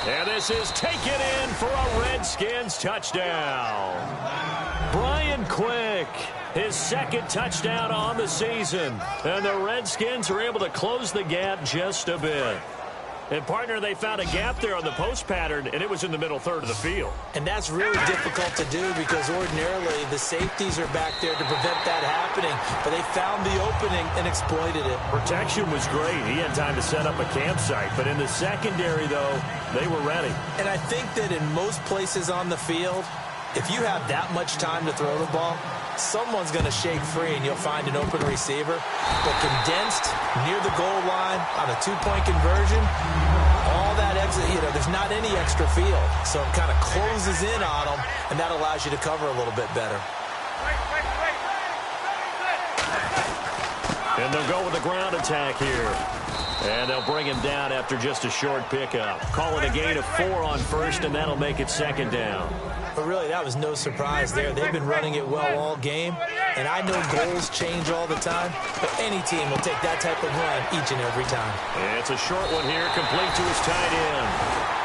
Speaker 2: And this is taken in for a Redskins touchdown. Brian Quick, his second touchdown on the season. And the Redskins are able to close the gap just a bit. And, partner, they found a gap there on the post pattern, and it was in the middle third of the field.
Speaker 3: And that's really difficult to do because ordinarily the safeties are back there to prevent that happening. But they found the opening and exploited it.
Speaker 2: Protection was great. He had time to set up a campsite. But in the secondary, though, they were ready.
Speaker 3: And I think that in most places on the field, if you have that much time to throw the ball, someone's going to shake free and you'll find an open receiver. But condensed near the goal line on a 2-point conversion, all that exit, there's not any extra field. So it kind of closes in on them, and that allows you to cover a little bit better.
Speaker 2: And they'll go with the ground attack here. And they'll bring him down after just a short pickup. Call it a gain of 4 on first, and that'll make it second down.
Speaker 3: But really, that was no surprise there. They've been running it well all game. And I know goals change all the time, but any team will take that type of run each and every time.
Speaker 2: It's a short one here, complete to his tight end.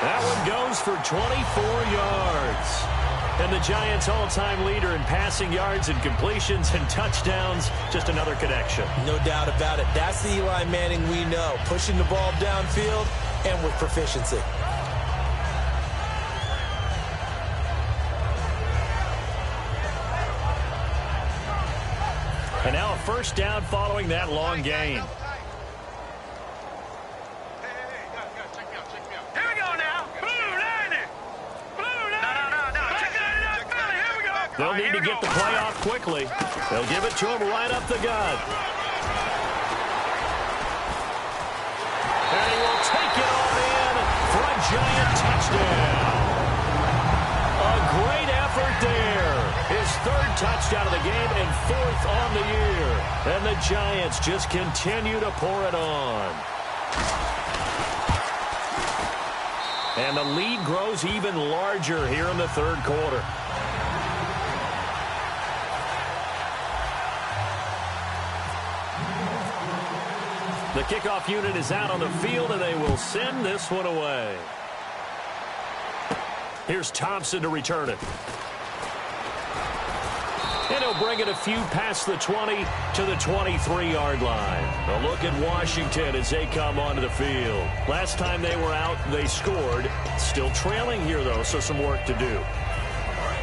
Speaker 2: That one goes for 24 yards. And the Giants' all-time leader in passing yards and completions and touchdowns, just another connection.
Speaker 3: No doubt about it. That's the Eli Manning we know, pushing the ball downfield and with proficiency.
Speaker 2: And now a first down following that long gain.
Speaker 4: Here we go now. Blue line it. Blue line. No. Check it out. Here we go.
Speaker 2: They'll need to get the play off quickly. They'll give it to him right up the gut. And he will take it on in for a Giant touchdown. A great effort there. His third touchdown of the game and 4th on the year. And the Giants just continue to pour it on. And the lead grows even larger here in the third quarter. The kickoff unit is out on the field, and they will send this one away. Here's Thompson to return it. And he'll bring it a few past the 20 to the 23-yard line. A look at Washington as they come onto the field. Last time they were out, they scored. Still trailing here, though, so some work to do.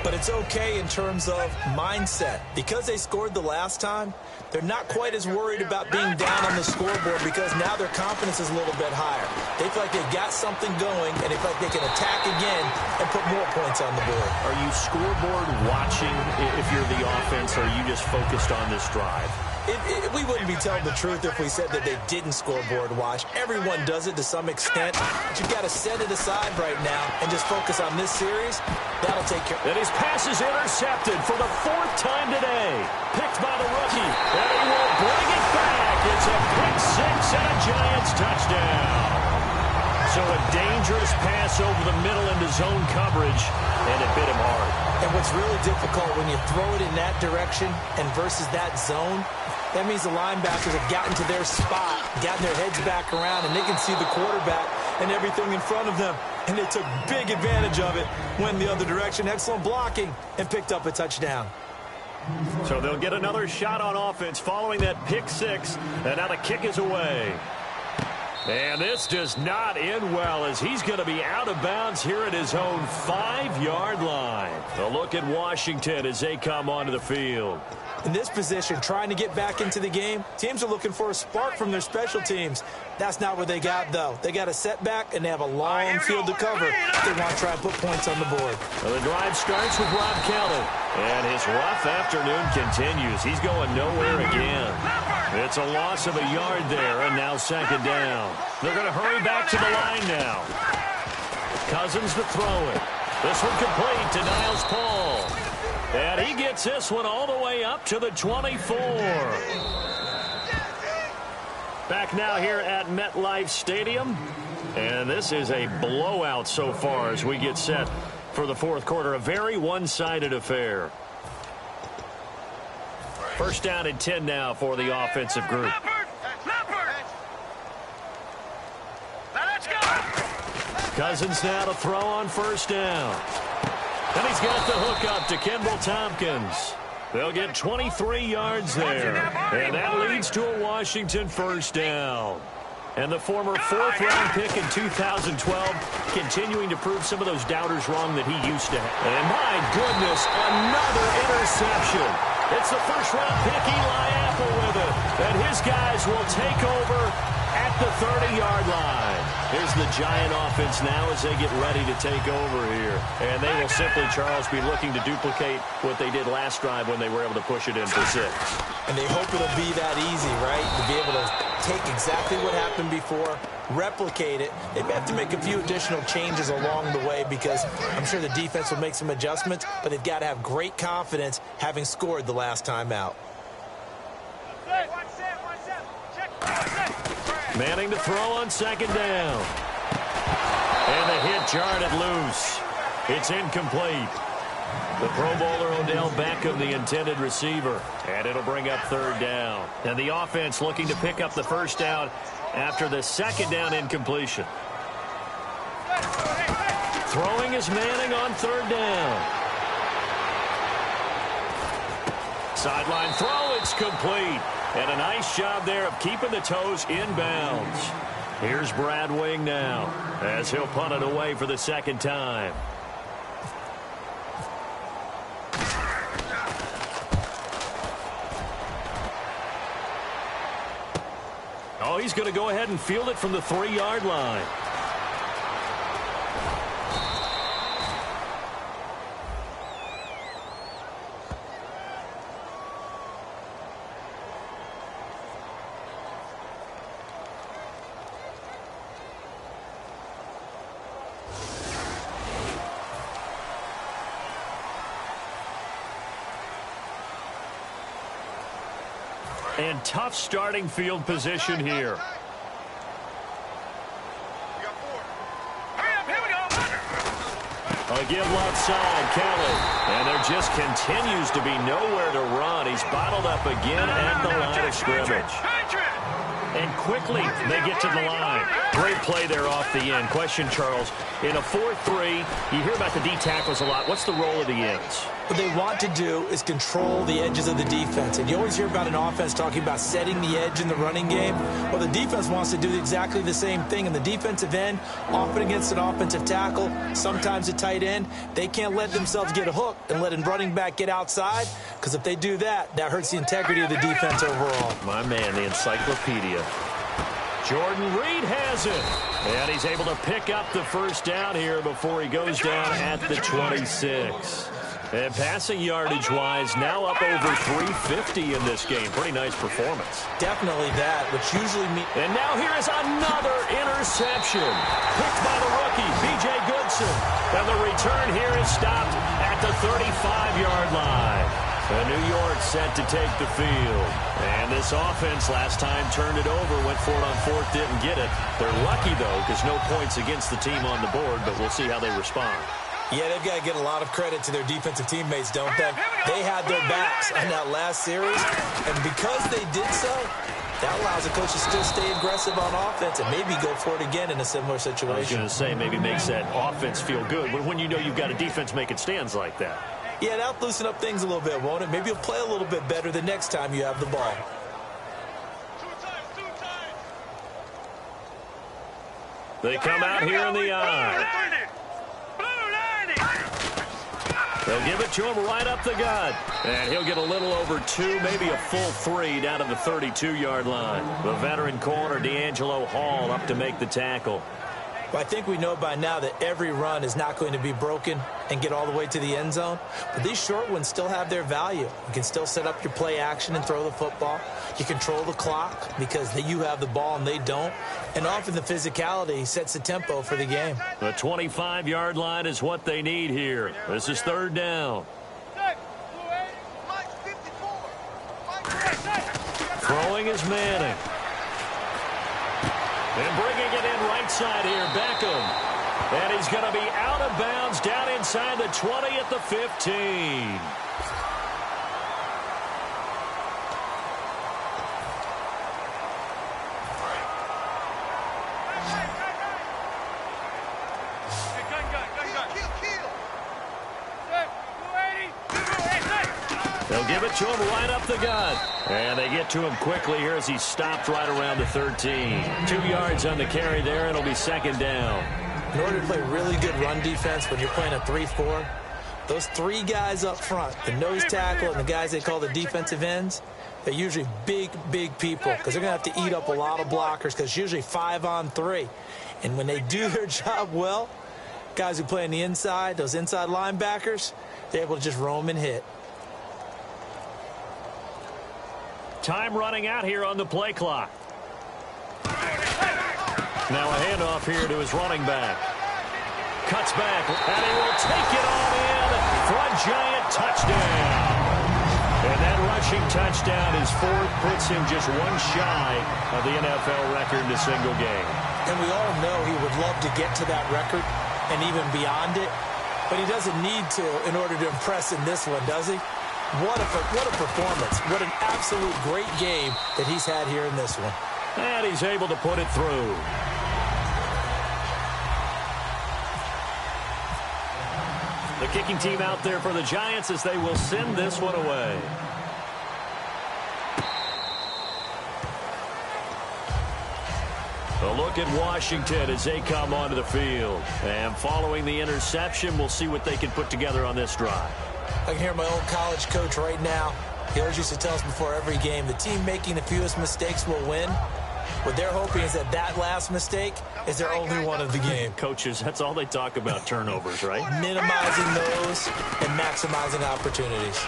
Speaker 3: But it's okay in terms of mindset. Because they scored the last time, they're not quite as worried about being down on the scoreboard because now their confidence is a little bit higher. They feel like they've got something going, and they feel like they can attack again and put more points on the board.
Speaker 2: Are you scoreboard watching if you're the offense, or are you just focused on this drive?
Speaker 3: We wouldn't be telling the truth if we said that they didn't scoreboard watch. Everyone does it to some extent, but you've got to set it aside right now and just focus on this series. That'll take care.
Speaker 2: And his pass is intercepted for the 4th time today. Picked by the rookie, and he will bring it back. It's a pick 6 and a Giants touchdown. So a dangerous pass over the middle into zone coverage, and it bit him hard.
Speaker 3: And what's really difficult when you throw it in that direction and versus that zone, that means the linebackers have gotten to their spot, gotten their heads back around, and they can see the quarterback and everything in front of them. And they took big advantage of it, went the other direction, excellent blocking, and picked up a touchdown.
Speaker 2: So they'll get another shot on offense following that pick 6, and now the kick is away. And this does not end well as he's going to be out of bounds here at his own 5-yard line. A look at Washington as they come onto the field.
Speaker 3: In this position, trying to get back into the game, teams are looking for a spark from their special teams. That's not what they got, though. They got a setback, and they have a long field to cover if they want to try and put points on the board.
Speaker 2: Well, the drive starts with Rob Kelly, and his rough afternoon continues. He's going nowhere again. It's a loss of a yard there, and now 2nd down. They're going to hurry back to the line now. Cousins to throw it. This one complete to Niles Paul. And he gets this one all the way up to the 24. Back now here at MetLife Stadium. And this is a blowout so far as we get set for the 4th quarter. A very one-sided affair. 1st down and 10 now for the offensive group. Cousins now to throw on 1st down. And he's got the hook up to Kendall Tompkins. They'll get 23 yards there. And that leads to a Washington 1st down. And the former 4th-round pick in 2012 continuing to prove some of those doubters wrong that he used to have. And my goodness, another interception. It's the 1st-round pick, Eli Apple with it. And his guys will take over at the 30-yard line. Here's the Giant offense now as they get ready to take over here. And they will simply, Charles, be looking to duplicate what they did last drive when they were able to push it in for 6.
Speaker 3: And they hope it'll be that easy, right? To be able to take exactly what happened before, replicate it. They may have to make a few additional changes along the way because I'm sure the defense will make some adjustments, but they've got to have great confidence having scored the last time out.
Speaker 2: Manning to throw on 2nd down. And the hit jarred it loose. It's incomplete. The Pro Bowler Odell Beckham, the intended receiver. And it'll bring up 3rd down. And the offense looking to pick up the 1st down after the 2nd down incompletion. Throwing is Manning on 3rd down. Sideline throw, it's complete. And a nice job there of keeping the toes inbounds. Here's Brad Wing now as he'll punt it away for the 2nd time. Oh, he's going to go ahead and field it from the 3-yard line. And tough starting field position here. A give left side, Kelly. And there just continues to be nowhere to run. He's bottled up again at the line of scrimmage. And quickly they get to the line. Great play there off the end. Question, Charles, in a 4-3, you hear about the D tackles a lot. What's the role of the ends?
Speaker 3: What they want to do is control the edges of the defense. And you always hear about an offense talking about setting the edge in the running game. Well, the defense wants to do exactly the same thing. And the defensive end, often against an offensive tackle, sometimes a tight end, they can't let themselves get hooked and let a running back get outside. Because if they do that, that hurts the integrity of the defense overall.
Speaker 2: My man, the encyclopedia. Jordan Reed has it. And he's able to pick up the 1st down here before he goes down at the 26. And passing yardage-wise, now up over 350 in this game. Pretty nice performance.
Speaker 3: Definitely that, which usually means...
Speaker 2: And now here is another interception. Picked by the rookie, B.J. Goodson. And the return here is stopped at the 35-yard line. And New York set to take the field. And this offense last time turned it over, went for it on fourth, didn't get it. They're lucky, though, because no points against the team on the board, but we'll see how they respond.
Speaker 3: Yeah, they've got to get a lot of credit to their defensive teammates, don't they? They had their backs on that last series, and because they did so, that allows the coach to still stay aggressive on offense and maybe go for it again in a similar situation.
Speaker 2: I was going to say, maybe makes that offense feel good when you know you've got a defense making stands like that.
Speaker 3: Yeah, that'll loosen up things a little bit, won't it? Maybe you'll play a little bit better the next time you have the ball.
Speaker 2: They come out here in the eye. They'll give it to him right up the gut. And he'll get a little over 2, maybe a full 3 down to the 32-yard line. The veteran corner, D'Angelo Hall, up to make the tackle.
Speaker 3: Well, I think we know by now that every run is not going to be broken and get all the way to the end zone. But these short ones still have their value. You can still set up your play action and throw the football. You control the clock because you have the ball and they don't. And often the physicality sets the tempo for the game.
Speaker 2: The 25-yard line is what they need here. This is third down. Throwing is Manning. And bringing it in right side here, Beckham. And he's going to be out of bounds down inside the 20 at the 15. They'll give it to him right up the gut. And they get to him quickly here as he stopped right around the 13. 2 yards on the carry there. It'll be second down.
Speaker 3: In order to play really good run defense when you're playing a 3-4, those 3 guys up front, the nose tackle and the guys they call the defensive ends, they're usually big, big people because they're going to have to eat up a lot of blockers because it's usually 5-on-3. And when they do their job well, guys who play on the inside, those inside linebackers, they're able to just roam and hit.
Speaker 2: Time running out here on the play clock. Now a handoff here to his running back. Cuts back, and he will take it all in for a giant touchdown. And that rushing touchdown is 4th, puts him just 1 shy of the NFL record in a single game.
Speaker 3: And we all know he would love to get to that record and even beyond it, but he doesn't need to in order to impress in this one, does he? What a performance. What an absolute great game that he's had here in this one.
Speaker 2: And he's able to put it through. The kicking team out there for the Giants as they will send this one away. A look at Washington as they come onto the field. And following the interception, we'll see what they can put together on this drive.
Speaker 3: I can hear my old college coach right now. He always used to tell us before every game, the team making the fewest mistakes will win. What they're hoping is that last mistake is their only one of the game.
Speaker 2: Coaches, that's all they talk about, turnovers, right?
Speaker 3: Minimizing those and maximizing opportunities.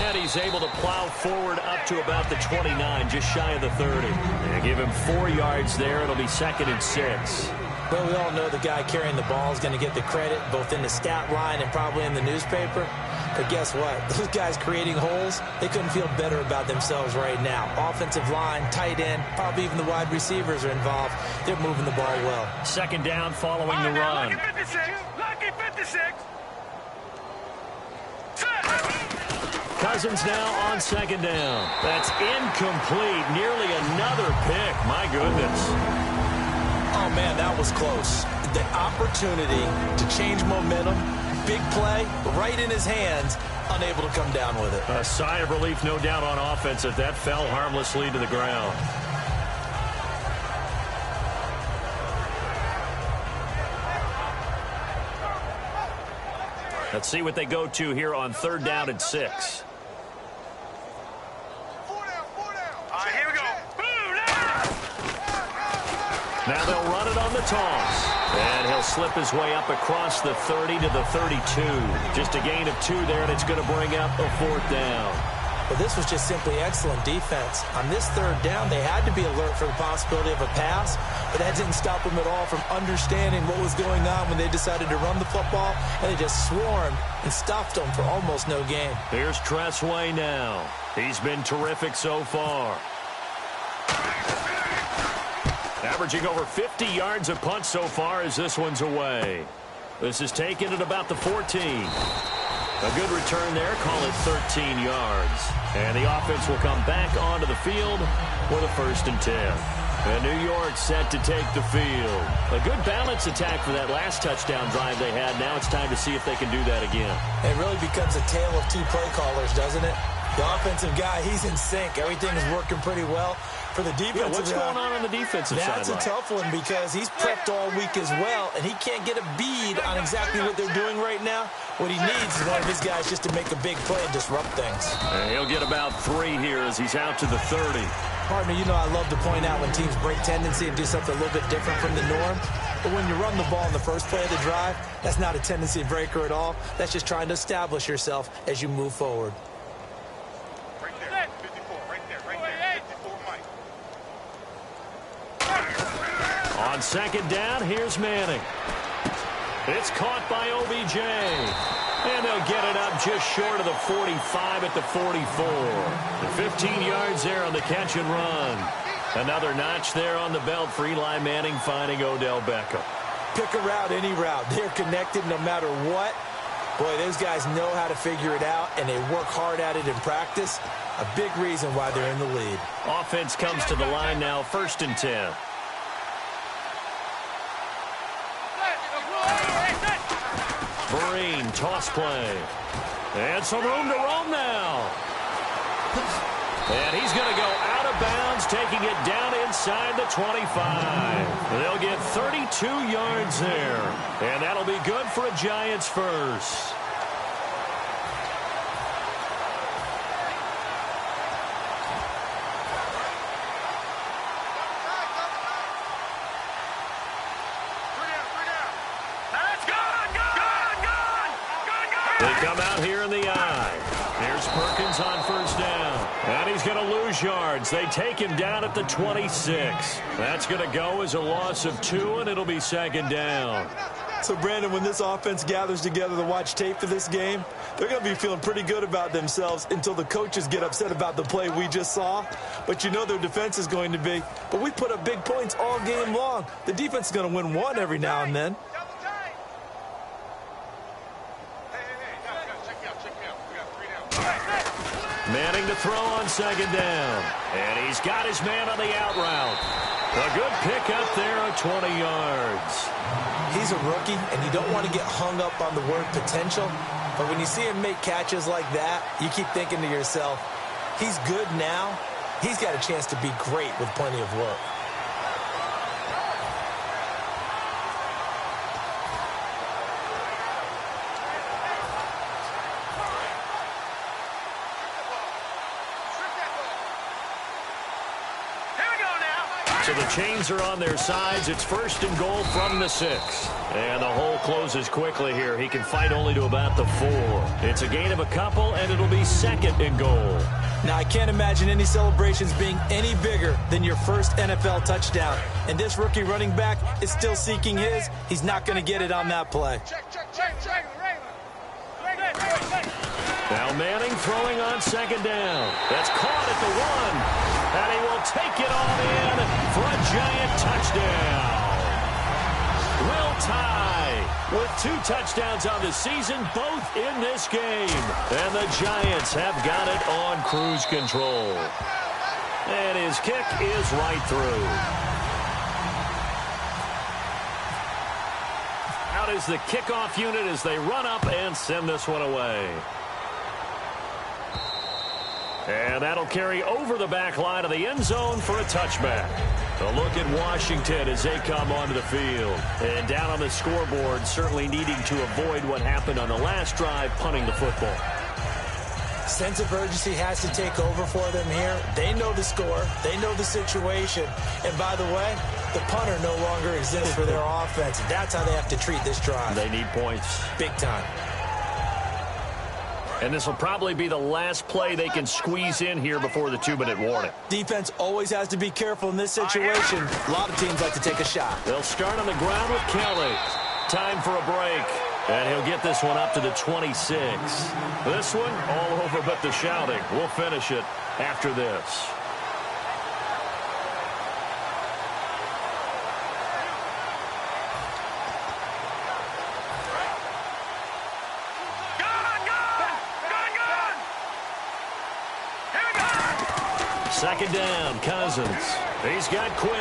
Speaker 2: And he's able to plow forward up to about the 29, just shy of the 30. And give him 4 yards there. It'll be 2nd and 6.
Speaker 3: Well, we all know the guy carrying the ball is going to get the credit, both in the stat line and probably in the newspaper. But guess what? Those guys creating holes, they couldn't feel better about themselves right now. Offensive line, tight end, probably even the wide receivers are involved. They're moving the ball well.
Speaker 2: 2nd down following the run.
Speaker 4: Lucky 56. Lucky 56.
Speaker 2: Cousins now on 2nd down. That's incomplete. Nearly another pick. My goodness.
Speaker 3: Oh, man, that was close. The opportunity to change momentum, big play, right in his hands, unable to come down with it.
Speaker 2: A sigh of relief, no doubt, on offense if that fell harmlessly to the ground. Let's see what they go to here on 3rd down and 6.
Speaker 4: All right, here we go. Boom,
Speaker 2: Now they'll run it on the toss. And he'll he'll slip his way up across the 30 to the 32. Just a gain of 2 there, and it's going to bring up a 4th down.
Speaker 3: Well, this was just simply excellent defense. On this 3rd down, they had to be alert for the possibility of a pass, but that didn't stop them at all from understanding what was going on when they decided to run the football, and they just swarmed and stuffed them for almost no gain.
Speaker 2: Here's Tressway now. He's been terrific so far. Averaging over 50 yards a punt so far as this one's away. This is taken at about the 14. A good return there, call it 13 yards. And the offense will come back onto the field with a 1st and 10. And New York set to take the field. A good balance attack for that last touchdown drive they had. Now it's time to see if they can do that again.
Speaker 3: It really becomes a tale of 2 play callers, doesn't it? The offensive guy, he's in sync. Everything is working pretty well. For the defensive
Speaker 2: guy, what's going on the defensive side?
Speaker 3: That's a tough one because he's prepped all week as well, and he can't get a bead on exactly what they're doing right now. What he needs is one of his guys just to make a big play and disrupt things.
Speaker 2: And he'll get about 3 here as he's out to the 30.
Speaker 3: Partner, you know I love to point out when teams break tendency and do something a little bit different from the norm. But when you run the ball in the first play of the drive, that's not a tendency breaker at all. That's just trying to establish yourself as you move forward.
Speaker 4: Right there, 54, right there, 54, Mike.
Speaker 2: On 2nd down, here's Manning. It's caught by OBJ. And they'll get it up just short of the 45 at the 44. The 15 yards there on the catch and run. Another notch there on the belt for Eli Manning finding Odell Beckham.
Speaker 3: Pick a route, any route. They're connected no matter what. Boy, those guys know how to figure it out, and they work hard at it in practice. A big reason why they're in the lead.
Speaker 2: Offense comes to the line now, 1st and 10. Vereen, toss play. And some room to roam now. And he's going to go out of bounds, taking it down inside the 25. They'll get 32 yards there. And that'll be good for a Giants first. They come out here in the eye. Here's Perkins on 1st down. And he's going to lose yards. They take him down at the 26. That's going to go as a loss of 2, and it'll be 2nd down.
Speaker 3: So, Brandon, when this offense gathers together to watch tape for this game, they're going to be feeling pretty good about themselves until the coaches get upset about the play we just saw. But you know their defense is going to be. But we put up big points all game long. The defense is going to win one every now and then.
Speaker 2: Manning to throw on 2nd down. And he's got his man on the out route. A good pickup there of 20 yards.
Speaker 3: He's a rookie, and you don't want to get hung up on the word potential. But when you see him make catches like that, you keep thinking to yourself, he's good now. He's got a chance to be great with plenty of work.
Speaker 2: So the chains are on their sides. It's 1st and goal from the 6. And the hole closes quickly here. He can fight only to about the 4. It's a gain of a couple, and it'll be 2nd and goal.
Speaker 3: Now, I can't imagine any celebrations being any bigger than your first NFL touchdown. And this rookie running back is still seeking his. He's not going to get it on that play.
Speaker 2: Now Manning throwing on 2nd down. That's caught at the 1. And he will take it on in for a Giant touchdown. Will tie with 2 touchdowns on the season, both in this game. And the Giants have got it on cruise control. And his kick is right through. Out is the kickoff unit as they run up and send this one away. And that'll carry over the back line of the end zone for a touchback. A look at Washington as they come onto the field. And down on the scoreboard, certainly needing to avoid what happened on the last drive, punting the football.
Speaker 3: Sense of urgency has to take over for them here. They know the score. They know the situation. And by the way, The punter no longer exists for their offense. That's how they have to treat this drive.
Speaker 2: They need points.
Speaker 3: Big time.
Speaker 2: And this will probably be the last play they can squeeze in here before the 2-minute warning.
Speaker 3: Defense always has to be careful in this situation. A lot of teams like to take a shot.
Speaker 2: They'll start on the ground with Kelly. Time for a break. And he'll get this one up to the 26. This one, all over but the shouting. We'll finish it after this. Second down, Cousins. He's got quick.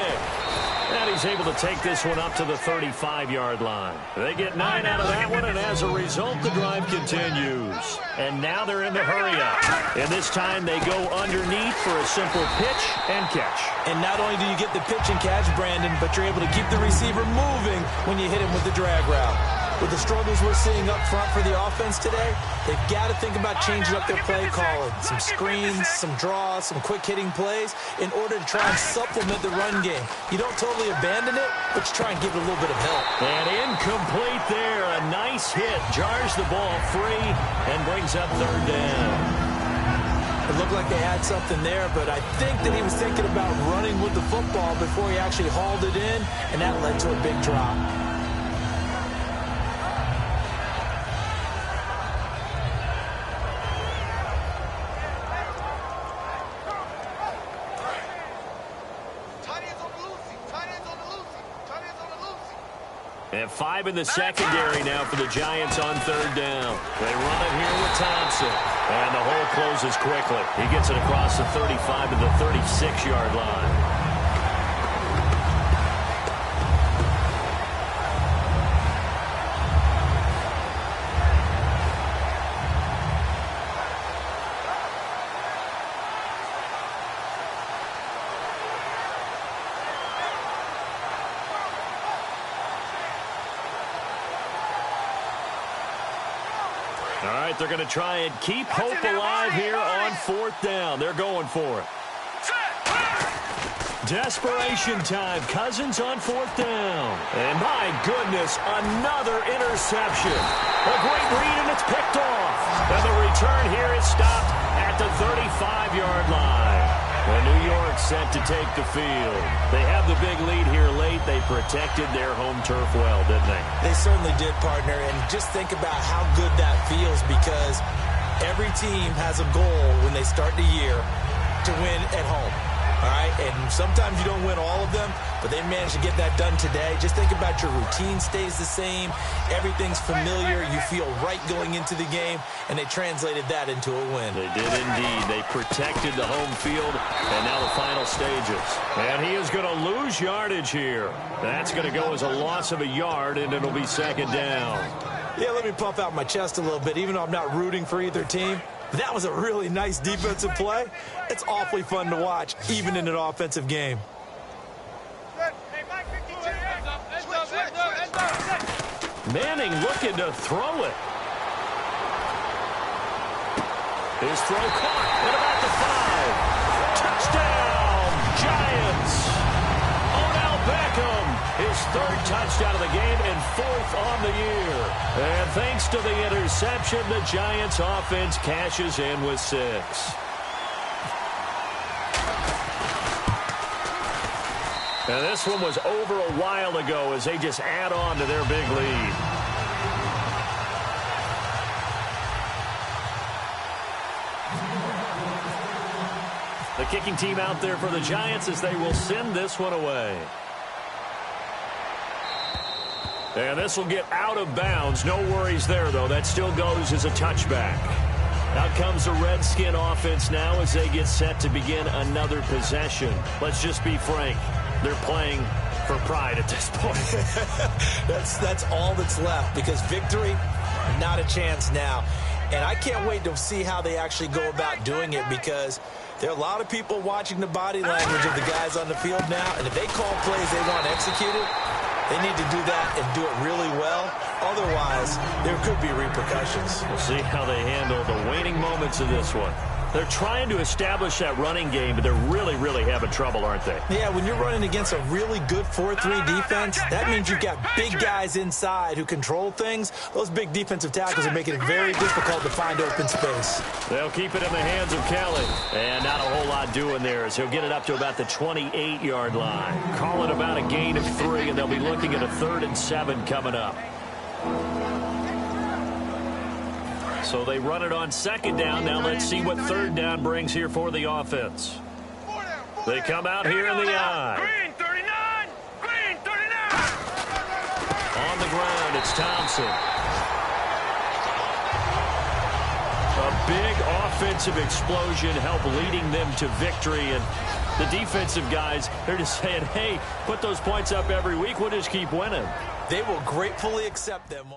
Speaker 2: And he's able to take this one up to the 35-yard line. They get 9 out of that one, and as a result, the drive continues. And now they're in the hurry-up. And this time they go underneath for a simple pitch and catch.
Speaker 3: And not only do you get the pitch and catch, Brandon, but you're able to keep the receiver moving when you hit him with the drag route. With the struggles we're seeing up front for the offense today, they've got to think about changing up their play calling. Some screens, some draws, some quick-hitting plays in order to try and supplement the run game. You don't totally abandon it, but you try and give it a little bit of help.
Speaker 2: And incomplete there. A nice hit. Jars the ball free and brings up third down.
Speaker 3: It looked like they had something there, but I think that he was thinking about running with the football before he actually hauled it in, and that led to a big drop.
Speaker 2: And 5 in the secondary now for the Giants on third down. They run it here with Thompson. And the hole closes quickly. He gets it across the 35 to the 36-yard line. All right, they're going to try and keep hope alive here on fourth down. They're going for it. Desperation time. Cousins on fourth down. And my goodness, another interception. A great read, and it's picked off. And the return here is stopped at the 35-yard line. And New York set to take the field. They have the big lead here late. They protected their home turf well, didn't they?
Speaker 3: They certainly did, partner. And just think about how good that feels, because every team has a goal when they start the year to win at home. All right, and sometimes you don't win all of them, but they managed to get that done today. Just think about your routine stays the same. Everything's familiar. You feel right going into the game, and they translated that into a win.
Speaker 2: They did indeed. They protected the home field, and now the final stages. And he is going to lose yardage here. That's going to go as a loss of a yard, and it'll be second down.
Speaker 3: Yeah, let me puff out my chest a little bit, even though I'm not rooting for either team. That was a really nice defensive play. It's awfully fun to watch, even in an offensive game.
Speaker 2: Manning looking to throw it. His throw caught at about the 5. Touchdown, Giants. Odell Beckham, his third touchdown of the game and 4th on the year. And thanks to the interception, the Giants offense cashes in with 6. And this one was over a while ago as they just add on to their big lead. The kicking team out there for the Giants as they will send this one away. And this will get out of bounds. No worries there, though. That still goes as a touchback. Out comes the Redskin offense now as they get set to begin another possession. Let's just be frank. They're playing for pride at this point.
Speaker 3: That's all that's left, because victory, not a chance now. And I can't wait to see how they actually go about doing it, because there are a lot of people watching the body language of the guys on the field now, and if they call plays they want executed, they need to do that and do it really well. Otherwise, there could be repercussions.
Speaker 2: We'll see how they handle the waning moments of this one. They're trying to establish that running game, but they're really, really having trouble, aren't they?
Speaker 3: Yeah, when you're running against a really good 4-3 defense, that means you've got big guys inside who control things. Those big defensive tackles are making it very difficult to find open space.
Speaker 2: They'll keep it in the hands of Kelly. And not a whole lot doing there as he'll get it up to about the 28-yard line. Call it about a gain of 3, and they'll be looking at a 3rd and 7 coming up. So they run it on 2nd down. Now let's see what 3rd down brings here for the offense. They come out here in the eye.
Speaker 4: Green 39! Green 39!
Speaker 2: On the ground, it's Thompson. A big offensive explosion help leading them to victory. And the defensive guys, they're just saying, hey, put those points up every week. We'll just keep winning.
Speaker 3: They will gratefully accept them.